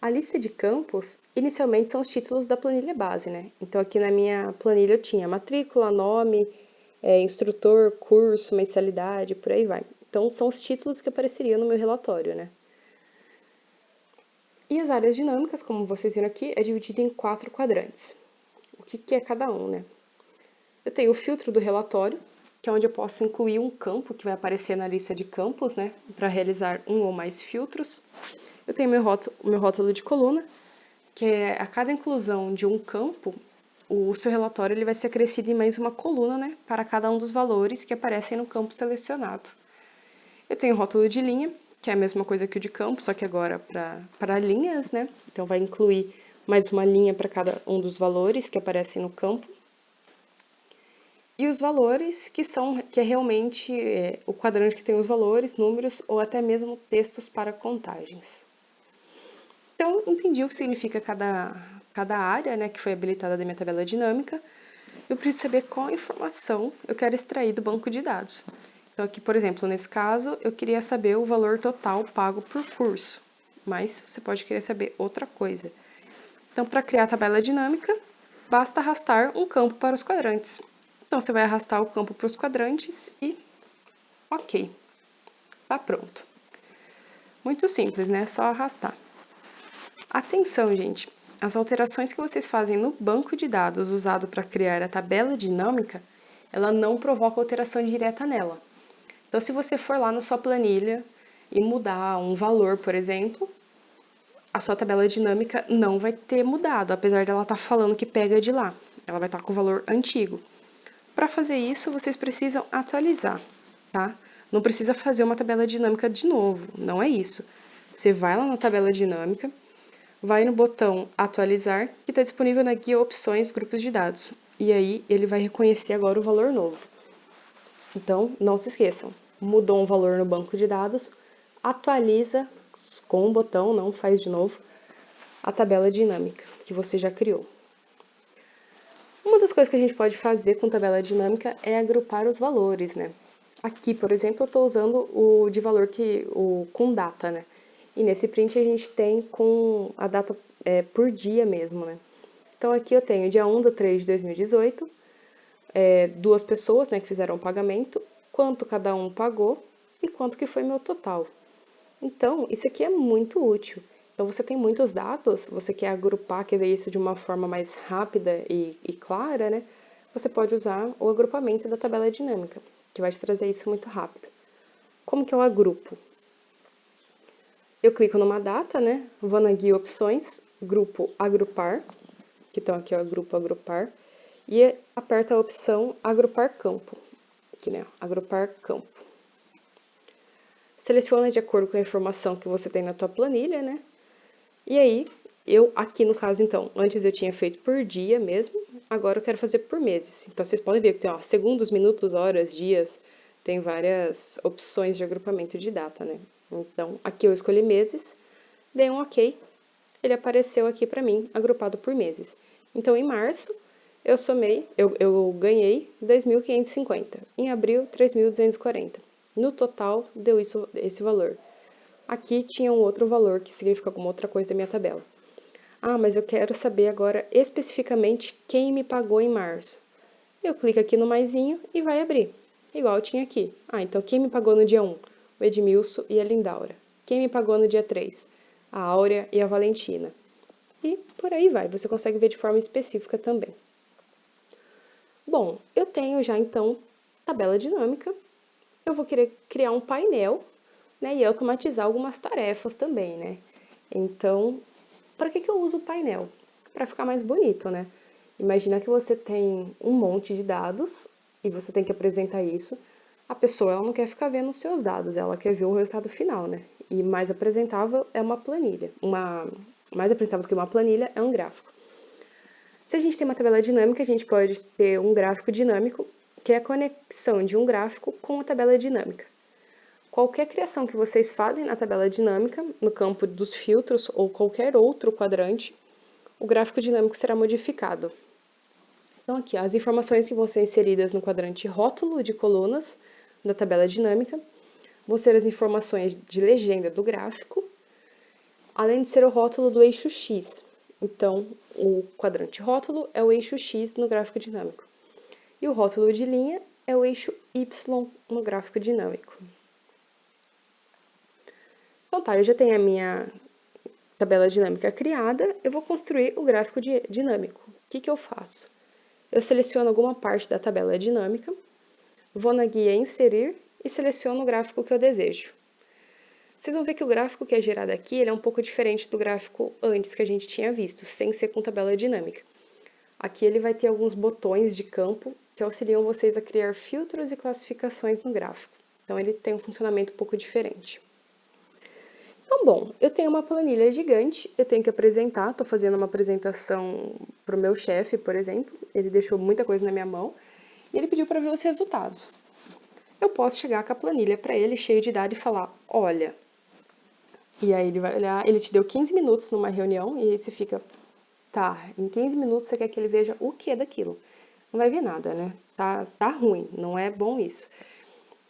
A lista de campos, inicialmente, são os títulos da planilha base, né? Então aqui na minha planilha eu tinha matrícula, nome, instrutor, curso, mensalidade, por aí vai. Então são os títulos que apareceriam no meu relatório, né? E as áreas dinâmicas, como vocês viram aqui, é dividida em 4 quadrantes. O que é cada um, né? Eu tenho o filtro do relatório, que é onde eu posso incluir um campo que vai aparecer na lista de campos, né? Para realizar um ou mais filtros. Eu tenho meu rótulo de coluna, que é a cada inclusão de um campo, o seu relatório ele vai ser acrescido em mais uma coluna, né, para cada um dos valores que aparecem no campo selecionado. Eu tenho rótulo de linha, que é a mesma coisa que o de campo, só que agora para linhas, né? Então vai incluir mais uma linha para cada um dos valores que aparecem no campo. E os valores que é realmente o quadrante que tem os valores, números ou até mesmo textos para contagens. Então, entendi o que significa cada área, né, que foi habilitada da minha tabela dinâmica. Eu preciso saber qual informação eu quero extrair do banco de dados. Então, aqui, por exemplo, nesse caso, eu queria saber o valor total pago por curso, mas você pode querer saber outra coisa. Então, para criar a tabela dinâmica, basta arrastar um campo para os quadrantes. Então, você vai arrastar o campo para os quadrantes e ok, tá pronto. Muito simples, né? Só arrastar. Atenção, gente! As alterações que vocês fazem no banco de dados usado para criar a tabela dinâmica, ela não provoca alteração direta nela. Então, se você for lá na sua planilha e mudar um valor, por exemplo, a sua tabela dinâmica não vai ter mudado, apesar dela estar falando que pega de lá. Ela vai estar com o valor antigo. Para fazer isso, vocês precisam atualizar, tá? Não precisa fazer uma tabela dinâmica de novo, não é isso. Você vai lá na tabela dinâmica, vai no botão atualizar, que está disponível na guia opções grupos de dados. E aí ele vai reconhecer agora o valor novo. Então, não se esqueçam, mudou um valor no banco de dados, atualiza com o botão, não faz de novo, a tabela dinâmica que você já criou. Uma das coisas que a gente pode fazer com tabela dinâmica é agrupar os valores, né? Aqui, por exemplo, eu estou usando o de valor com data, né? E nesse print a gente tem com a data por dia mesmo, né? Então aqui eu tenho dia 1/3/2018, duas pessoas, né, que fizeram o pagamento, quanto cada um pagou e quanto que foi meu total. Então, isso aqui é muito útil. Então, você tem muitos dados, você quer agrupar, quer ver isso de uma forma mais rápida e clara, né? Você pode usar o agrupamento da tabela dinâmica, que vai te trazer isso muito rápido. Como que eu agrupo? Eu clico numa data, né? Vou na guia opções, grupo agrupar, que estão aqui, ó, grupo agrupar, e aperto a opção agrupar campo, aqui, né? Agrupar campo. Seleciona de acordo com a informação que você tem na tua planilha, né? E aí, aqui no caso, então, antes eu tinha feito por dia mesmo, agora eu quero fazer por meses. Então, vocês podem ver que tem, ó, segundos, minutos, horas, dias, tem várias opções de agrupamento de data, né? Então, aqui eu escolhi meses, dei um OK, ele apareceu aqui para mim, agrupado por meses. Então, em março, eu ganhei 2.550, em abril, 3.240. No total, deu esse valor. Aqui tinha um outro valor que significa alguma outra coisa da minha tabela. Ah, mas eu quero saber agora especificamente quem me pagou em março. Eu clico aqui no maisinho e vai abrir, igual tinha aqui. Ah, então quem me pagou no dia 1? O Edmilson e a Lindaura. Quem me pagou no dia 3? A Áurea e a Valentina. E por aí vai, você consegue ver de forma específica também. Bom, eu tenho já então tabela dinâmica. Eu vou querer criar um painel, né, e automatizar algumas tarefas também, né? Então, para que eu uso o painel? Para ficar mais bonito, né? Imagina que você tem um monte de dados e você tem que apresentar isso. A pessoa ela não quer ficar vendo os seus dados, ela quer ver o resultado final, né? E mais apresentável é uma planilha. Mais apresentável do que uma planilha é um gráfico. Se a gente tem uma tabela dinâmica, a gente pode ter um gráfico dinâmico, que é a conexão de um gráfico com a tabela dinâmica. Qualquer criação que vocês fazem na tabela dinâmica, no campo dos filtros ou qualquer outro quadrante, o gráfico dinâmico será modificado. Então, aqui, as informações que vão ser inseridas no quadrante rótulo de colunas da tabela dinâmica vão ser as informações de legenda do gráfico, além de ser o rótulo do eixo X. Então, o quadrante rótulo é o eixo X no gráfico dinâmico. E o rótulo de linha é o eixo Y no gráfico dinâmico. Então tá, eu já tenho a minha tabela dinâmica criada, eu vou construir o gráfico dinâmico. O que eu faço? Eu seleciono alguma parte da tabela dinâmica, vou na guia Inserir e seleciono o gráfico que eu desejo. Vocês vão ver que o gráfico que é gerado aqui, ele é um pouco diferente do gráfico antes que a gente tinha visto, sem ser com tabela dinâmica. Aqui ele vai ter alguns botões de campo que auxiliam vocês a criar filtros e classificações no gráfico. Então ele tem um funcionamento um pouco diferente. Então, bom, eu tenho uma planilha gigante, eu tenho que apresentar, estou fazendo uma apresentação para o meu chefe, por exemplo, ele deixou muita coisa na minha mão, e ele pediu para ver os resultados. Eu posso chegar com a planilha para ele, cheio de dados, e falar, olha, e aí ele vai olhar, ele te deu 15 minutos numa reunião, e aí você fica, tá, em 15 minutos você quer que ele veja o que daquilo? Não vai ver nada, né? Tá ruim, não é bom isso.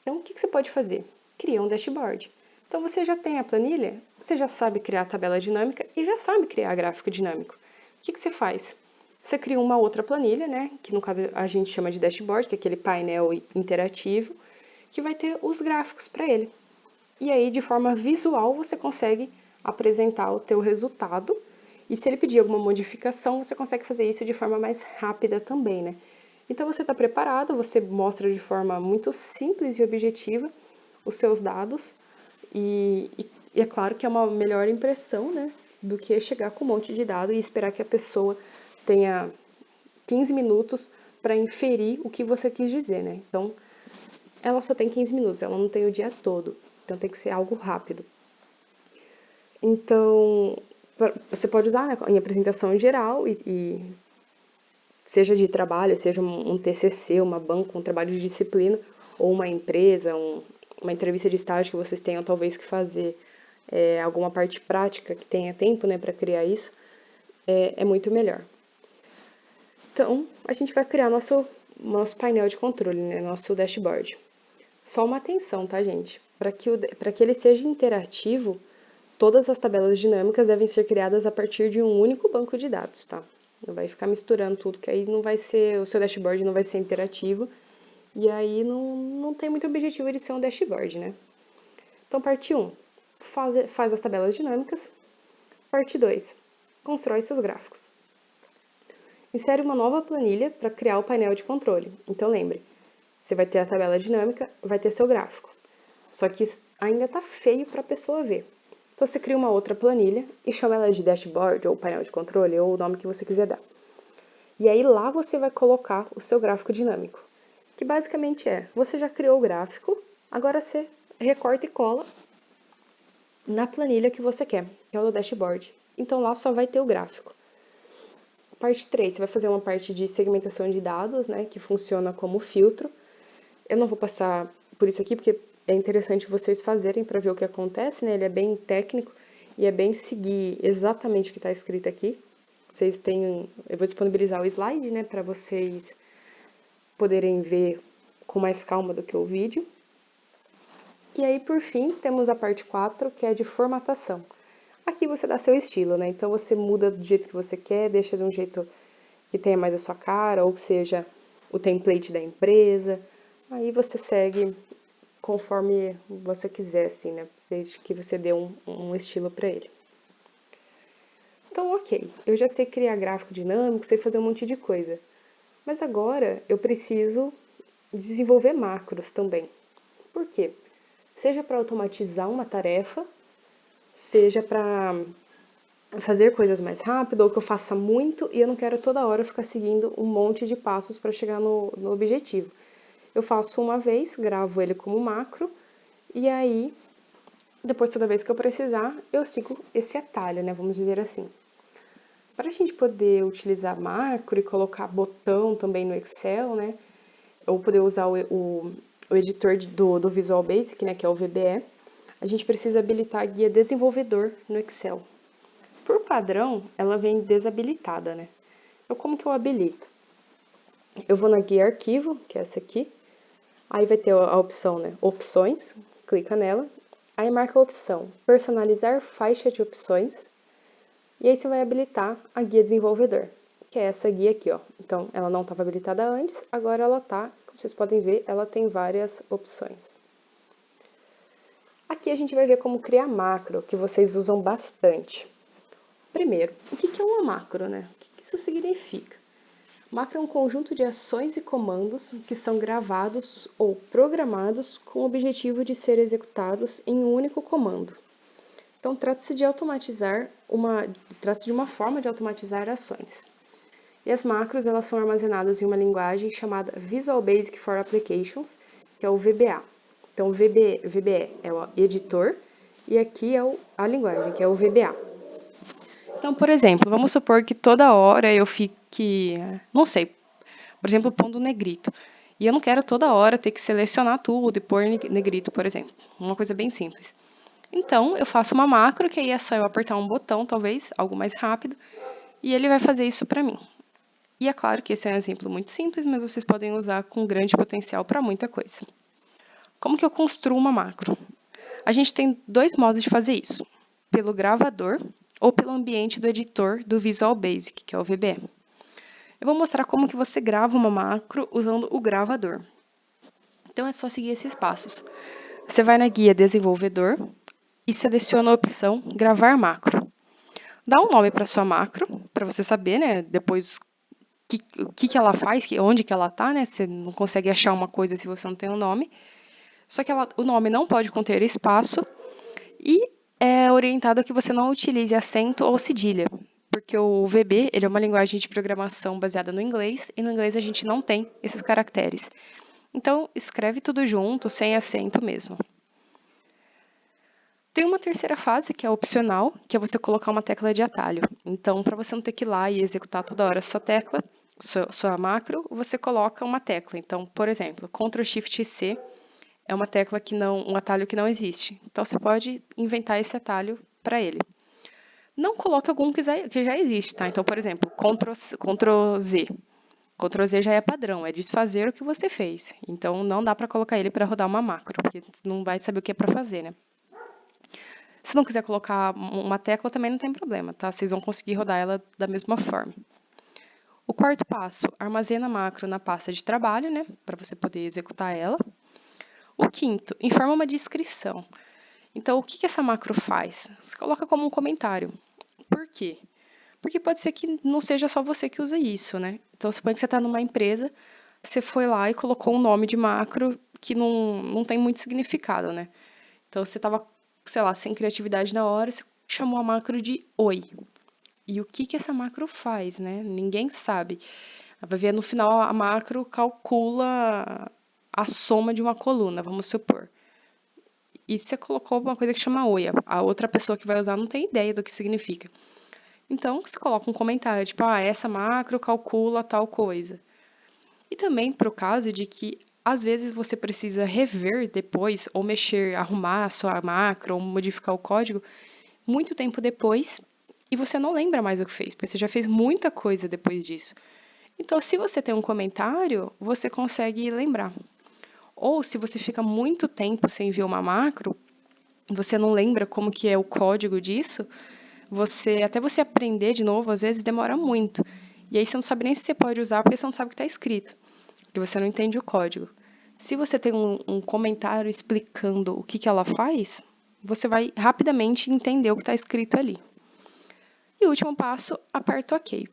Então, o que você pode fazer? Cria um dashboard. Então, você já tem a planilha, você já sabe criar a tabela dinâmica e já sabe criar gráfico dinâmico. O que você faz? Você cria uma outra planilha, né? Que no caso a gente chama de dashboard, que é aquele painel interativo, que vai ter os gráficos para ele. E aí, de forma visual, você consegue apresentar o teu resultado. E se ele pedir alguma modificação, você consegue fazer isso de forma mais rápida também, né? Então, você está preparado, você mostra de forma muito simples e objetiva os seus dados. E é claro que é uma melhor impressão, né? Do que chegar com um monte de dados e esperar que a pessoa tenha 15 minutos para inferir o que você quis dizer, né? Então, ela só tem 15 minutos, ela não tem o dia todo. Então, tem que ser algo rápido. Então, você pode usar, né, em apresentação em geral, e seja de trabalho, seja um TCC, uma banca, um trabalho de disciplina, ou uma empresa, uma entrevista de estágio que vocês tenham talvez que fazer alguma parte prática que tenha tempo, né, para criar isso, é muito melhor. Então, a gente vai criar nosso painel de controle, né, nosso dashboard. Só uma atenção, tá, gente? Para que ele seja interativo, todas as tabelas dinâmicas devem ser criadas a partir de um único banco de dados, tá? Não vai ficar misturando tudo, que aí não vai ser, o seu dashboard não vai ser interativo, e aí não tem muito objetivo de ser um dashboard, né? Então, parte 1, faz as tabelas dinâmicas. Parte 2, constrói seus gráficos. Insere uma nova planilha para criar o painel de controle. Então, lembre, você vai ter a tabela dinâmica, vai ter seu gráfico. Só que isso ainda está feio para a pessoa ver. Então, você cria uma outra planilha e chama ela de dashboard ou painel de controle ou o nome que você quiser dar. E aí lá você vai colocar o seu gráfico dinâmico, que basicamente você já criou o gráfico, agora você recorta e cola na planilha que você quer, que é o do dashboard. Então lá só vai ter o gráfico. Parte 3, você vai fazer uma parte de segmentação de dados, né, que funciona como filtro. Eu não vou passar por isso aqui, porque é interessante vocês fazerem para ver o que acontece, né? Ele é bem técnico e é bem seguir exatamente o que está escrito aqui. Eu vou disponibilizar o slide, né, para vocês poderem ver com mais calma do que o vídeo. E aí, por fim, temos a parte 4, que é de formatação. Aqui você dá seu estilo, né? Então você muda do jeito que você quer, deixa de um jeito que tenha mais a sua cara, ou que seja o template da empresa. Aí você segue conforme você quiser, assim, né? Desde que você dê um estilo para ele. Então, ok, eu já sei criar gráfico dinâmico, sei fazer um monte de coisa. Mas agora eu preciso desenvolver macros também. Por quê? Seja para automatizar uma tarefa, seja para fazer coisas mais rápido, ou que eu faça muito e eu não quero toda hora ficar seguindo um monte de passos para chegar no objetivo. Eu faço uma vez, gravo ele como macro, e aí, depois toda vez que eu precisar, eu sigo esse atalho, né? Vamos dizer assim. Para a gente poder utilizar macro e colocar botão também no Excel, né? Ou poder usar o editor do Visual Basic, né? Que é o VBE, a gente precisa habilitar a guia desenvolvedor no Excel. Por padrão, ela vem desabilitada, né? Então, como que eu habilito? Eu vou na guia arquivo, que é essa aqui. Aí vai ter a opção, né? Opções, clica nela. Aí marca a opção personalizar faixa de opções. E aí você vai habilitar a guia desenvolvedor, que é essa guia aqui, ó. Então, ela não estava habilitada antes, agora ela tá. Como vocês podem ver, ela tem várias opções. Aqui a gente vai ver como criar macro, que vocês usam bastante. Primeiro, o que é uma macro, né? O que isso significa? Macro é um conjunto de ações e comandos que são gravados ou programados com o objetivo de ser executados em um único comando. Então, trata-se de uma forma de automatizar ações. E as macros, elas são armazenadas em uma linguagem chamada Visual Basic for Applications, que é o VBA. Então, o VBE é o editor e aqui é a linguagem, que é o VBA. Então, por exemplo, vamos supor que toda hora eu fique, não sei, por exemplo, pondo negrito. E eu não quero toda hora ter que selecionar tudo e pôr negrito, por exemplo. Uma coisa bem simples. Então, eu faço uma macro, que aí é só eu apertar um botão, talvez, algo mais rápido, e ele vai fazer isso para mim. E é claro que esse é um exemplo muito simples, mas vocês podem usar com grande potencial para muita coisa. Como que eu construo uma macro? A gente tem dois modos de fazer isso. Pelo gravador ou pelo ambiente do editor do Visual Basic, que é o VBE. Eu vou mostrar como que você grava uma macro usando o gravador. Então é só seguir esses passos. Você vai na guia Desenvolvedor e seleciona a opção Gravar Macro. Dá um nome para sua macro, para você saber, né, depois o que ela faz, onde que ela está, né? Você não consegue achar uma coisa se você não tem um nome. Só que o nome não pode conter espaço e é orientado a que você não utilize acento ou cedilha, porque o VB ele é uma linguagem de programação baseada no inglês, e no inglês a gente não tem esses caracteres. Então, escreve tudo junto, sem acento mesmo. Tem uma terceira fase, que é opcional, que é você colocar uma tecla de atalho. Então, para você não ter que ir lá e executar toda hora a sua tecla, sua macro, você coloca uma tecla. Então, por exemplo, Ctrl+Shift+C é uma tecla um atalho que não existe. Então, você pode inventar esse atalho para ele. Não coloque algum que já existe, tá? Então, por exemplo, Ctrl+Z. Ctrl+Z já é padrão, é desfazer o que você fez. Então, não dá para colocar ele para rodar uma macro, porque não vai saber o que é para fazer, né? Se não quiser colocar uma tecla, também não tem problema, tá? Vocês vão conseguir rodar ela da mesma forma. O quarto passo, armazena a macro na pasta de trabalho, né? Para você poder executar ela. O quinto, informa uma descrição. Então, o que essa macro faz? Você coloca como um comentário. Por quê? Porque pode ser que não seja só você que usa isso, né? Então, suponha que você está numa empresa, você foi lá e colocou um nome de macro que não tem muito significado, né? Então, você estava, sei lá, sem criatividade na hora, você chamou a macro de oi. E o que essa macro faz, né? Ninguém sabe. Vai ver no final a macro calcula a soma de uma coluna, vamos supor. E você colocou uma coisa que chama oi. A outra pessoa que vai usar não tem ideia do que significa. Então, você coloca um comentário, tipo, essa macro calcula tal coisa. E também para o caso de que, às vezes, você precisa rever depois, ou mexer, arrumar a sua macro, ou modificar o código, muito tempo depois, e você não lembra mais o que fez, porque você já fez muita coisa depois disso. Então, se você tem um comentário, você consegue lembrar. Ou, se você fica muito tempo sem ver uma macro, você não lembra como que é o código disso, até você aprender de novo, às vezes demora muito. E aí você não sabe nem se você pode usar, porque você não sabe o que está escrito, porque você não entende o código. Se você tem um comentário explicando o que ela faz, você vai rapidamente entender o que está escrito ali. E o último passo, aperta OK.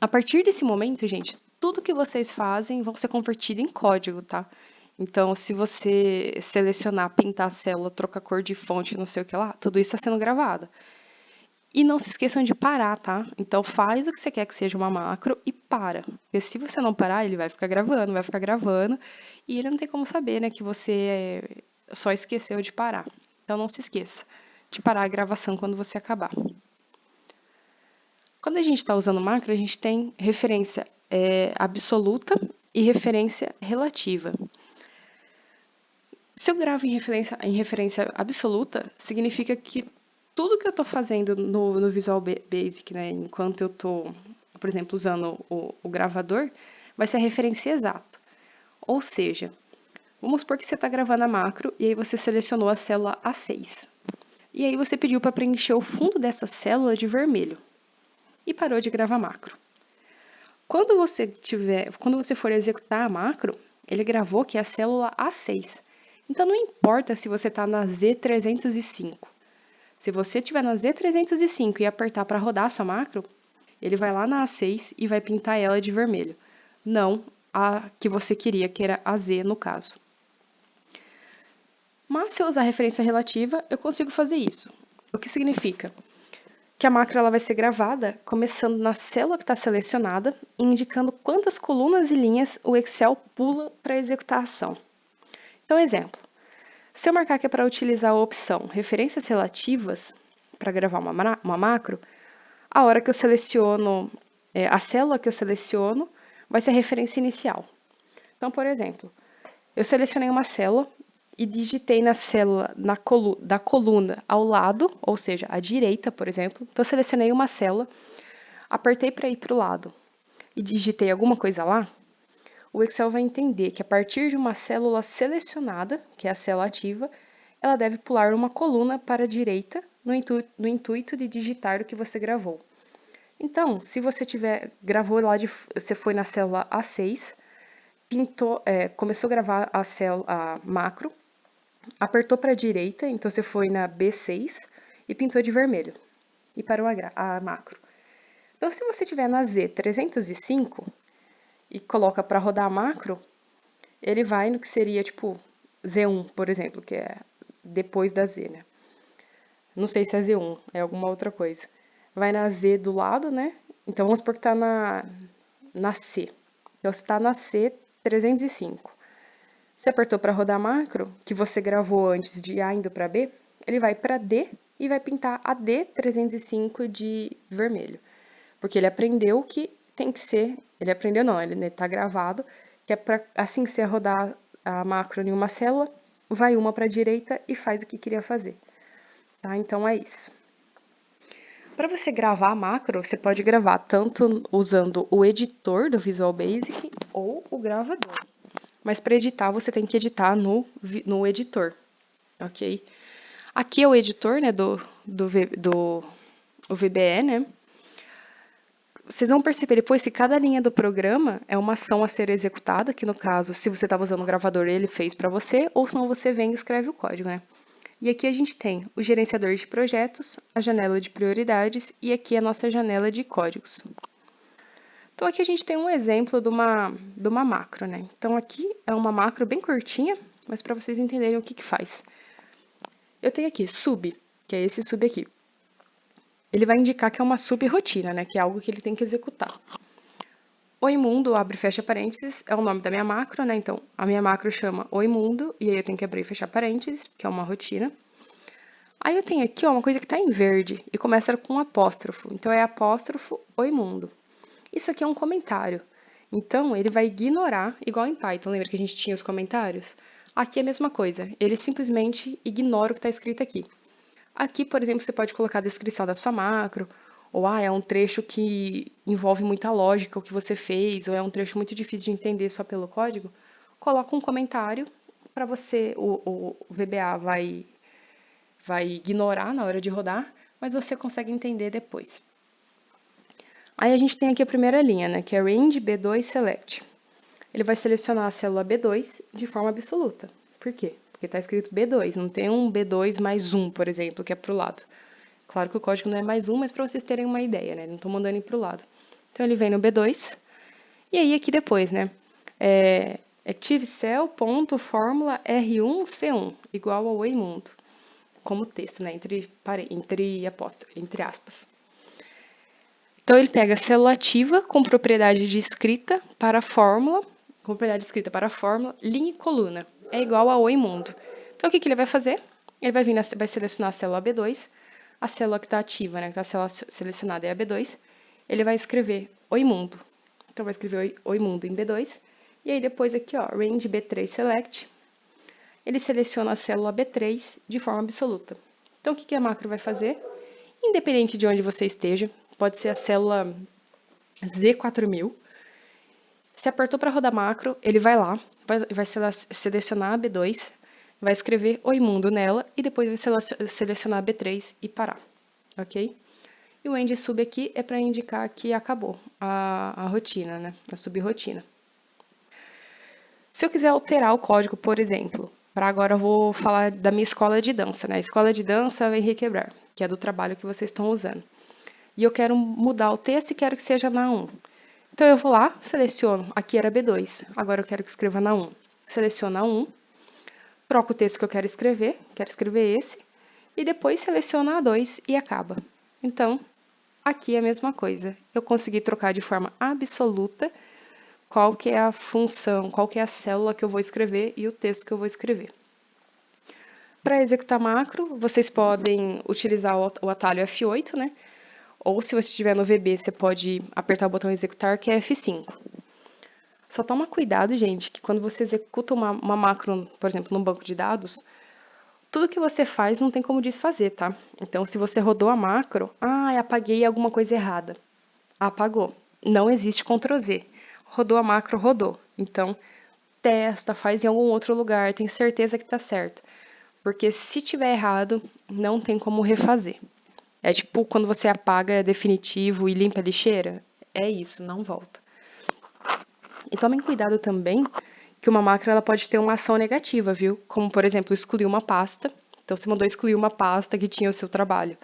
A partir desse momento, gente, tudo que vocês fazem vão ser convertido em código, tá? Então, se você selecionar, pintar a célula, trocar cor de fonte, não sei o que lá, tudo isso está sendo gravado. E não se esqueçam de parar, tá? Então, faz o que você quer que seja uma macro e para. Porque se você não parar, ele vai ficar gravando, e ele não tem como saber, né, que você só esqueceu de parar. Então, não se esqueça de parar a gravação quando você acabar. Quando a gente está usando macro, a gente tem referência absoluta e referência relativa. Se eu gravo em referência absoluta, significa que tudo que eu estou fazendo no Visual Basic, né, enquanto eu estou, por exemplo, usando o gravador, vai ser a referência exata. Ou seja, vamos supor que você está gravando a macro e aí você selecionou a célula A6. E aí você pediu para preencher o fundo dessa célula de vermelho. E parou de gravar macro. Quando você for executar a macro, ele gravou que é a célula A6. Então, não importa se você está na Z305. Se você estiver na Z305 e apertar para rodar a sua macro, Ele vai lá na A6 e vai pintar ela de vermelho, não a que você queria, que era a Z no caso. Mas se eu usar referência relativa, eu consigo fazer isso. O que significa? Que a macro ela vai ser gravada começando na célula que está selecionada e indicando quantas colunas e linhas o Excel pula para executar a ação. Então, exemplo. Se eu marcar que é para utilizar a opção referências relativas para gravar uma macro, a hora que eu seleciono, a célula que eu seleciono vai ser a referência inicial. Então, por exemplo, eu selecionei uma célula e digitei na célula da coluna ao lado, ou seja, à direita, por exemplo. Então, eu selecionei uma célula, apertei para ir para o lado e digitei alguma coisa lá, o Excel vai entender que a partir de uma célula selecionada, que é a célula ativa, ela deve pular uma coluna para a direita no intuito de digitar o que você gravou. Então, se você gravou lá, você foi na célula A6, começou a gravar a macro, apertou para a direita, então você foi na B6 e pintou de vermelho e parou a macro. Então, se você estiver na Z305 e coloca para rodar a macro, ele vai no que seria tipo Z1, por exemplo, que é depois da Z, né? Não sei se é Z1, é alguma outra coisa. Vai na Z do lado, né? Então vamos supor que tá na C. Então você tá na C305. Você apertou para rodar a macro, que você gravou antes de A indo para B, ele vai para D e vai pintar a D305 de vermelho. Porque ele aprendeu que tem que ser, ele aprendeu não, ele tá gravado, que é para assim que você rodar a macro em uma célula, vai uma para a direita e faz o que queria fazer. Tá? Então é isso. Para você gravar a macro, você pode gravar tanto usando o editor do Visual Basic ou o gravador. Mas para editar, você tem que editar no editor, ok? Aqui é o editor, né, do VBE, né? Vocês vão perceber depois que cada linha do programa é uma ação a ser executada, que no caso, se você estava usando o gravador, ele fez para você, ou senão você vem e escreve o código, né? E aqui a gente tem o gerenciador de projetos, a janela de prioridades e aqui a nossa janela de códigos. Então aqui a gente tem um exemplo de uma macro, né? Então aqui é uma macro bem curtinha, mas para vocês entenderem o que faz. Eu tenho aqui sub, que é esse sub aqui. Ele vai indicar que é uma sub-rotina, né? Que é algo que ele tem que executar. Oi Mundo, abre e fecha parênteses, é o nome da minha macro, né? Então, a minha macro chama Oi Mundo, e aí eu tenho que abrir e fechar parênteses, que é uma rotina. Aí eu tenho aqui ó, uma coisa que está em verde, e começa com um apóstrofo. Então, é apóstrofo Oi Mundo. Isso aqui é um comentário. Então, ele vai ignorar, igual em Python, lembra que a gente tinha os comentários? Aqui é a mesma coisa, ele simplesmente ignora o que está escrito aqui. Aqui, por exemplo, você pode colocar a descrição da sua macro, ou é um trecho que envolve muita lógica o que você fez, ou é um trecho muito difícil de entender só pelo código. Coloca um comentário para você, o VBA vai ignorar na hora de rodar, mas você consegue entender depois. Aí a gente tem aqui a primeira linha, né, que é range B2 select. Ele vai selecionar a célula B2 de forma absoluta. Por quê? Porque está escrito B2, não tem um B2 mais 1, por exemplo, que é para o lado. Claro que o código não é mais 1, mas para vocês terem uma ideia, né? Não estou mandando ir para o lado. Então, ele vem no B2. E aí, aqui depois, né? ActiveCell.Fórmula R1C1, igual ao Mundo. Como texto, né? Entre aspas. Então, ele pega a célula ativa com propriedade de escrita para a fórmula, linha e coluna. É igual ao Mundo. Então, o que ele vai fazer? Ele vai selecionar a célula B2, a célula que está ativa, né, que está a célula selecionada é a B2, ele vai escrever Oi Mundo. Então, vai escrever Oi Mundo em B2, e aí depois aqui, ó, range B3 select, ele seleciona a célula B3 de forma absoluta. Então, o que a macro vai fazer? Independente de onde você esteja, pode ser a célula Z4000, se apertou para rodar macro, ele vai lá, vai selecionar a B2, vai escrever Oi Mundo nela e depois vai selecionar a B3 e parar, ok? E o end sub aqui é para indicar que acabou a rotina, né? A sub-rotina. Se eu quiser alterar o código, por exemplo, para agora eu vou falar da minha escola de dança, né? A escola de dança Henrique Quebrar, que é do trabalho que vocês estão usando. e eu quero mudar o texto e quero que seja na 1. Então, eu vou lá, seleciono, aqui era B2, agora eu quero que escreva na 1. Seleciono a 1, troco o texto que eu quero escrever esse, e depois seleciono a 2 e acaba. Então, aqui é a mesma coisa. Eu consegui trocar de forma absoluta qual que é a função, qual que é a célula que eu vou escrever e o texto que eu vou escrever. Para executar macro, vocês podem utilizar o atalho F8, né? Ou se você estiver no VB, você pode apertar o botão executar, que é F5. Só toma cuidado, gente, que quando você executa uma macro, por exemplo, num banco de dados, tudo que você faz não tem como desfazer, tá? Então, se você rodou a macro, apaguei alguma coisa errada. Apagou. Não existe Ctrl Z. Rodou a macro, rodou. Então, testa, faz em algum outro lugar, tem certeza que tá certo. Porque se tiver errado, não tem como refazer. É tipo quando você apaga é definitivo e limpa a lixeira. É isso, não volta. E tomem cuidado também que uma macro ela pode ter uma ação negativa, viu? Como, por exemplo, excluir uma pasta. Então, você mandou excluir uma pasta que tinha o seu trabalho.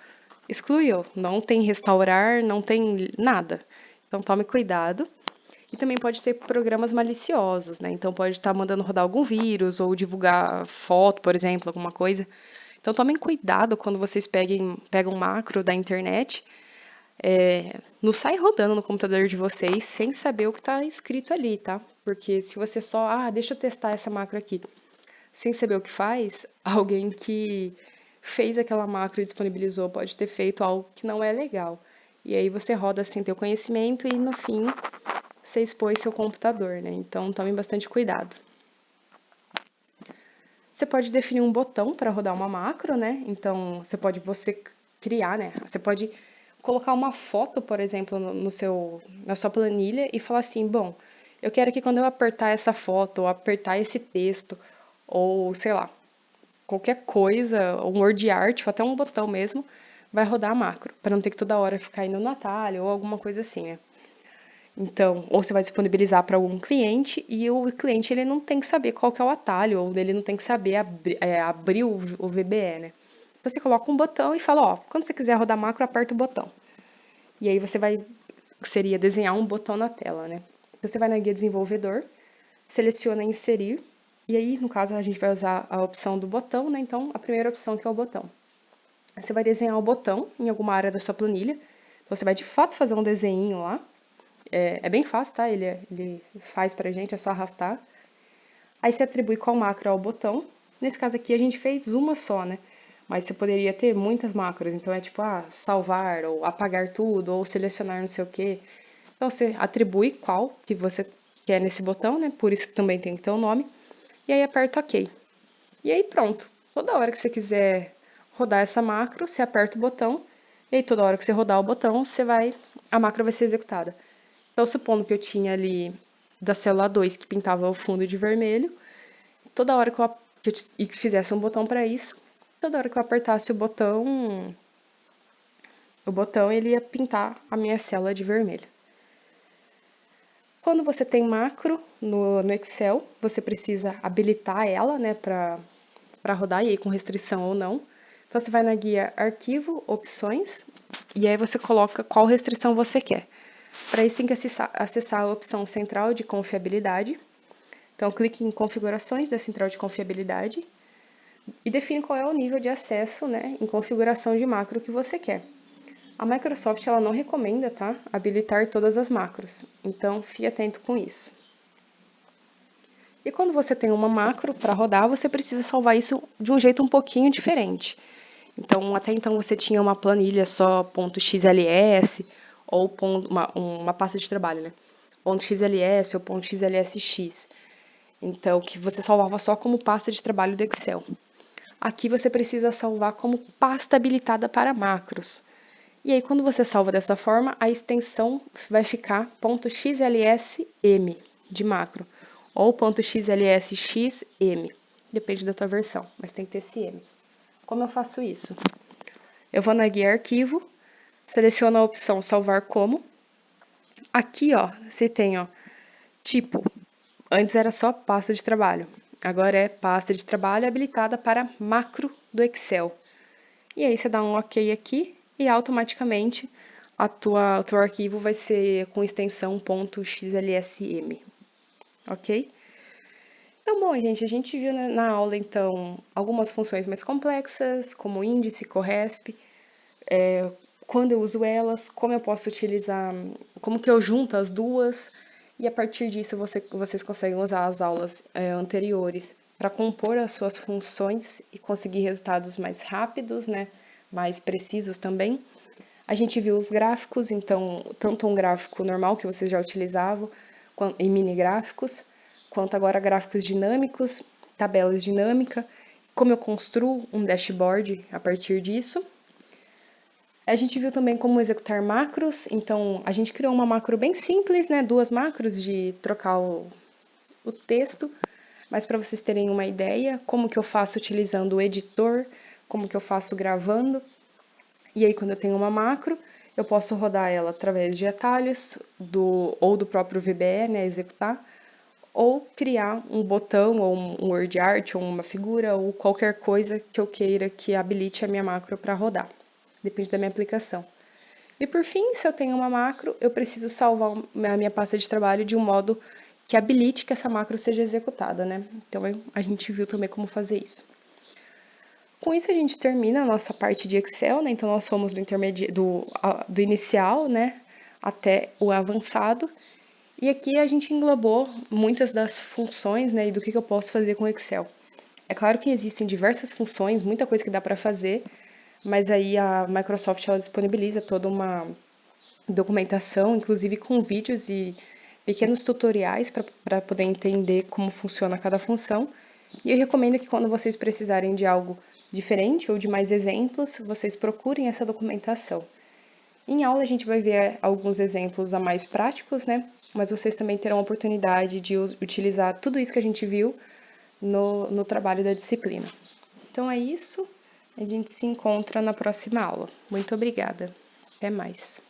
Excluiu. Não tem restaurar, não tem nada. Então, tome cuidado. E também pode ter programas maliciosos, né? Então, pode estar mandando rodar algum vírus ou divulgar foto, por exemplo, alguma coisa. Então, tomem cuidado quando vocês pegam macro da internet. Não sai rodando no computador de vocês sem saber o que está escrito ali, tá? Porque se você só, deixa eu testar essa macro aqui, sem saber o que faz, alguém que fez aquela macro e disponibilizou pode ter feito algo que não é legal. E aí você roda sem ter o conhecimento e no fim você expôs seu computador, né? Então tome bastante cuidado. Você pode definir um botão para rodar uma macro, né? Então você pode criar, né? Você pode colocar uma foto, por exemplo, na sua planilha e falar assim, bom, eu quero que quando eu apertar essa foto, ou apertar esse texto, ou sei lá, qualquer coisa, um word art, ou até um botão mesmo, vai rodar a macro, para não ter que toda hora ficar indo no atalho ou alguma coisa assim, né? Então, ou você vai disponibilizar para algum cliente e o cliente ele não tem que saber qual que é o atalho, ou ele não tem que saber abrir o VBE, né? Então, você coloca um botão e fala, ó, quando você quiser rodar macro, aperta o botão. E aí você seria desenhar um botão na tela, né? Então, você vai na guia desenvolvedor, seleciona inserir, e aí, no caso, a gente vai usar a opção do botão, né? Então, a primeira opção que é o botão. Você vai desenhar o botão em alguma área da sua planilha. Então, você vai, de fato, fazer um desenho lá. É bem fácil, tá? Ele faz pra gente, é só arrastar. Aí você atribui qual macro ao botão. Nesse caso aqui, a gente fez uma só, né? Mas você poderia ter muitas macros. Então, é tipo, salvar, ou apagar tudo, ou selecionar não sei o quê. Então, você atribui qual que você quer nesse botão, né? Por isso também tem que ter o nome. E aí, aperta OK. E aí, pronto. Toda hora que você quiser rodar essa macro, você aperta o botão. E aí, toda hora que você rodar o botão, a macro vai ser executada. Então, supondo que eu tinha ali da célula 2 que pintava o fundo de vermelho, toda hora que eu fizesse um botão para isso, toda hora que eu apertasse o botão ele ia pintar a minha célula de vermelho. Quando você tem macro no Excel, você precisa habilitar ela, né, para rodar, e aí com restrição ou não. Então, você vai na guia Arquivo, Opções, e aí você coloca qual restrição você quer. Para isso, tem que acessar a opção Central de Confiabilidade. Então, clique em Configurações da Central de Confiabilidade e define qual é o nível de acesso, né, em configuração de macro que você quer. A Microsoft ela não recomenda, tá, habilitar todas as macros, então fique atento com isso. E quando você tem uma macro para rodar, você precisa salvar isso de um jeito um pouquinho diferente. Então, até então você tinha uma planilha só .xls ou uma pasta de trabalho, né? .xls ou .xlsx. Então, que você salvava só como pasta de trabalho do Excel. Aqui você precisa salvar como pasta habilitada para macros. E aí, quando você salva dessa forma, a extensão vai ficar .xlsm de macro ou .xlsxm, depende da tua versão, mas tem que ter esse M. Como eu faço isso? Eu vou na guia Arquivo, seleciono a opção Salvar Como. Aqui, ó, você tem, ó, tipo, antes era só pasta de trabalho, agora é pasta de trabalho habilitada para macro do Excel. E aí você dá um OK aqui e automaticamente o teu arquivo vai ser com extensão .xlsm, ok? Então, bom, gente, a gente viu na aula, então, algumas funções mais complexas, como índice, corresp, quando eu uso elas, como eu posso utilizar, como que eu junto as duas, e a partir disso vocês conseguem usar as aulas anteriores para compor as suas funções e conseguir resultados mais rápidos, né, mais precisos também. A gente viu os gráficos, então, tanto um gráfico normal que vocês já utilizavam, e mini gráficos, quanto agora gráficos dinâmicos, tabelas dinâmicas, como eu construo um dashboard a partir disso. A gente viu também como executar macros, então a gente criou uma macro bem simples, né? 2 macros de trocar o texto, mas para vocês terem uma ideia, como que eu faço utilizando o editor, como que eu faço gravando. E aí, quando eu tenho uma macro, eu posso rodar ela através de atalhos ou do próprio VBE, né? Executar, ou criar um botão, ou um word art, ou uma figura, ou qualquer coisa que eu queira que habilite a minha macro para rodar. Depende da minha aplicação. E por fim, se eu tenho uma macro, eu preciso salvar a minha pasta de trabalho de um modo que habilite que essa macro seja executada, né? Então a gente viu também como fazer isso. Com isso a gente termina a nossa parte de Excel, né? Então nós fomos do inicial, né, até o avançado. E aqui a gente englobou muitas das funções, né, e do que eu posso fazer com o Excel. É claro que existem diversas funções, muita coisa que dá para fazer, mas aí a Microsoft ela disponibiliza toda uma documentação, inclusive com vídeos e pequenos tutoriais para poder entender como funciona cada função. E eu recomendo que quando vocês precisarem de algo diferente ou de mais exemplos, vocês procurem essa documentação. Em aula a gente vai ver alguns exemplos a mais práticos, né? Mas vocês também terão a oportunidade de utilizar tudo isso que a gente viu no trabalho da disciplina. Então é isso, a gente se encontra na próxima aula. Muito obrigada, até mais.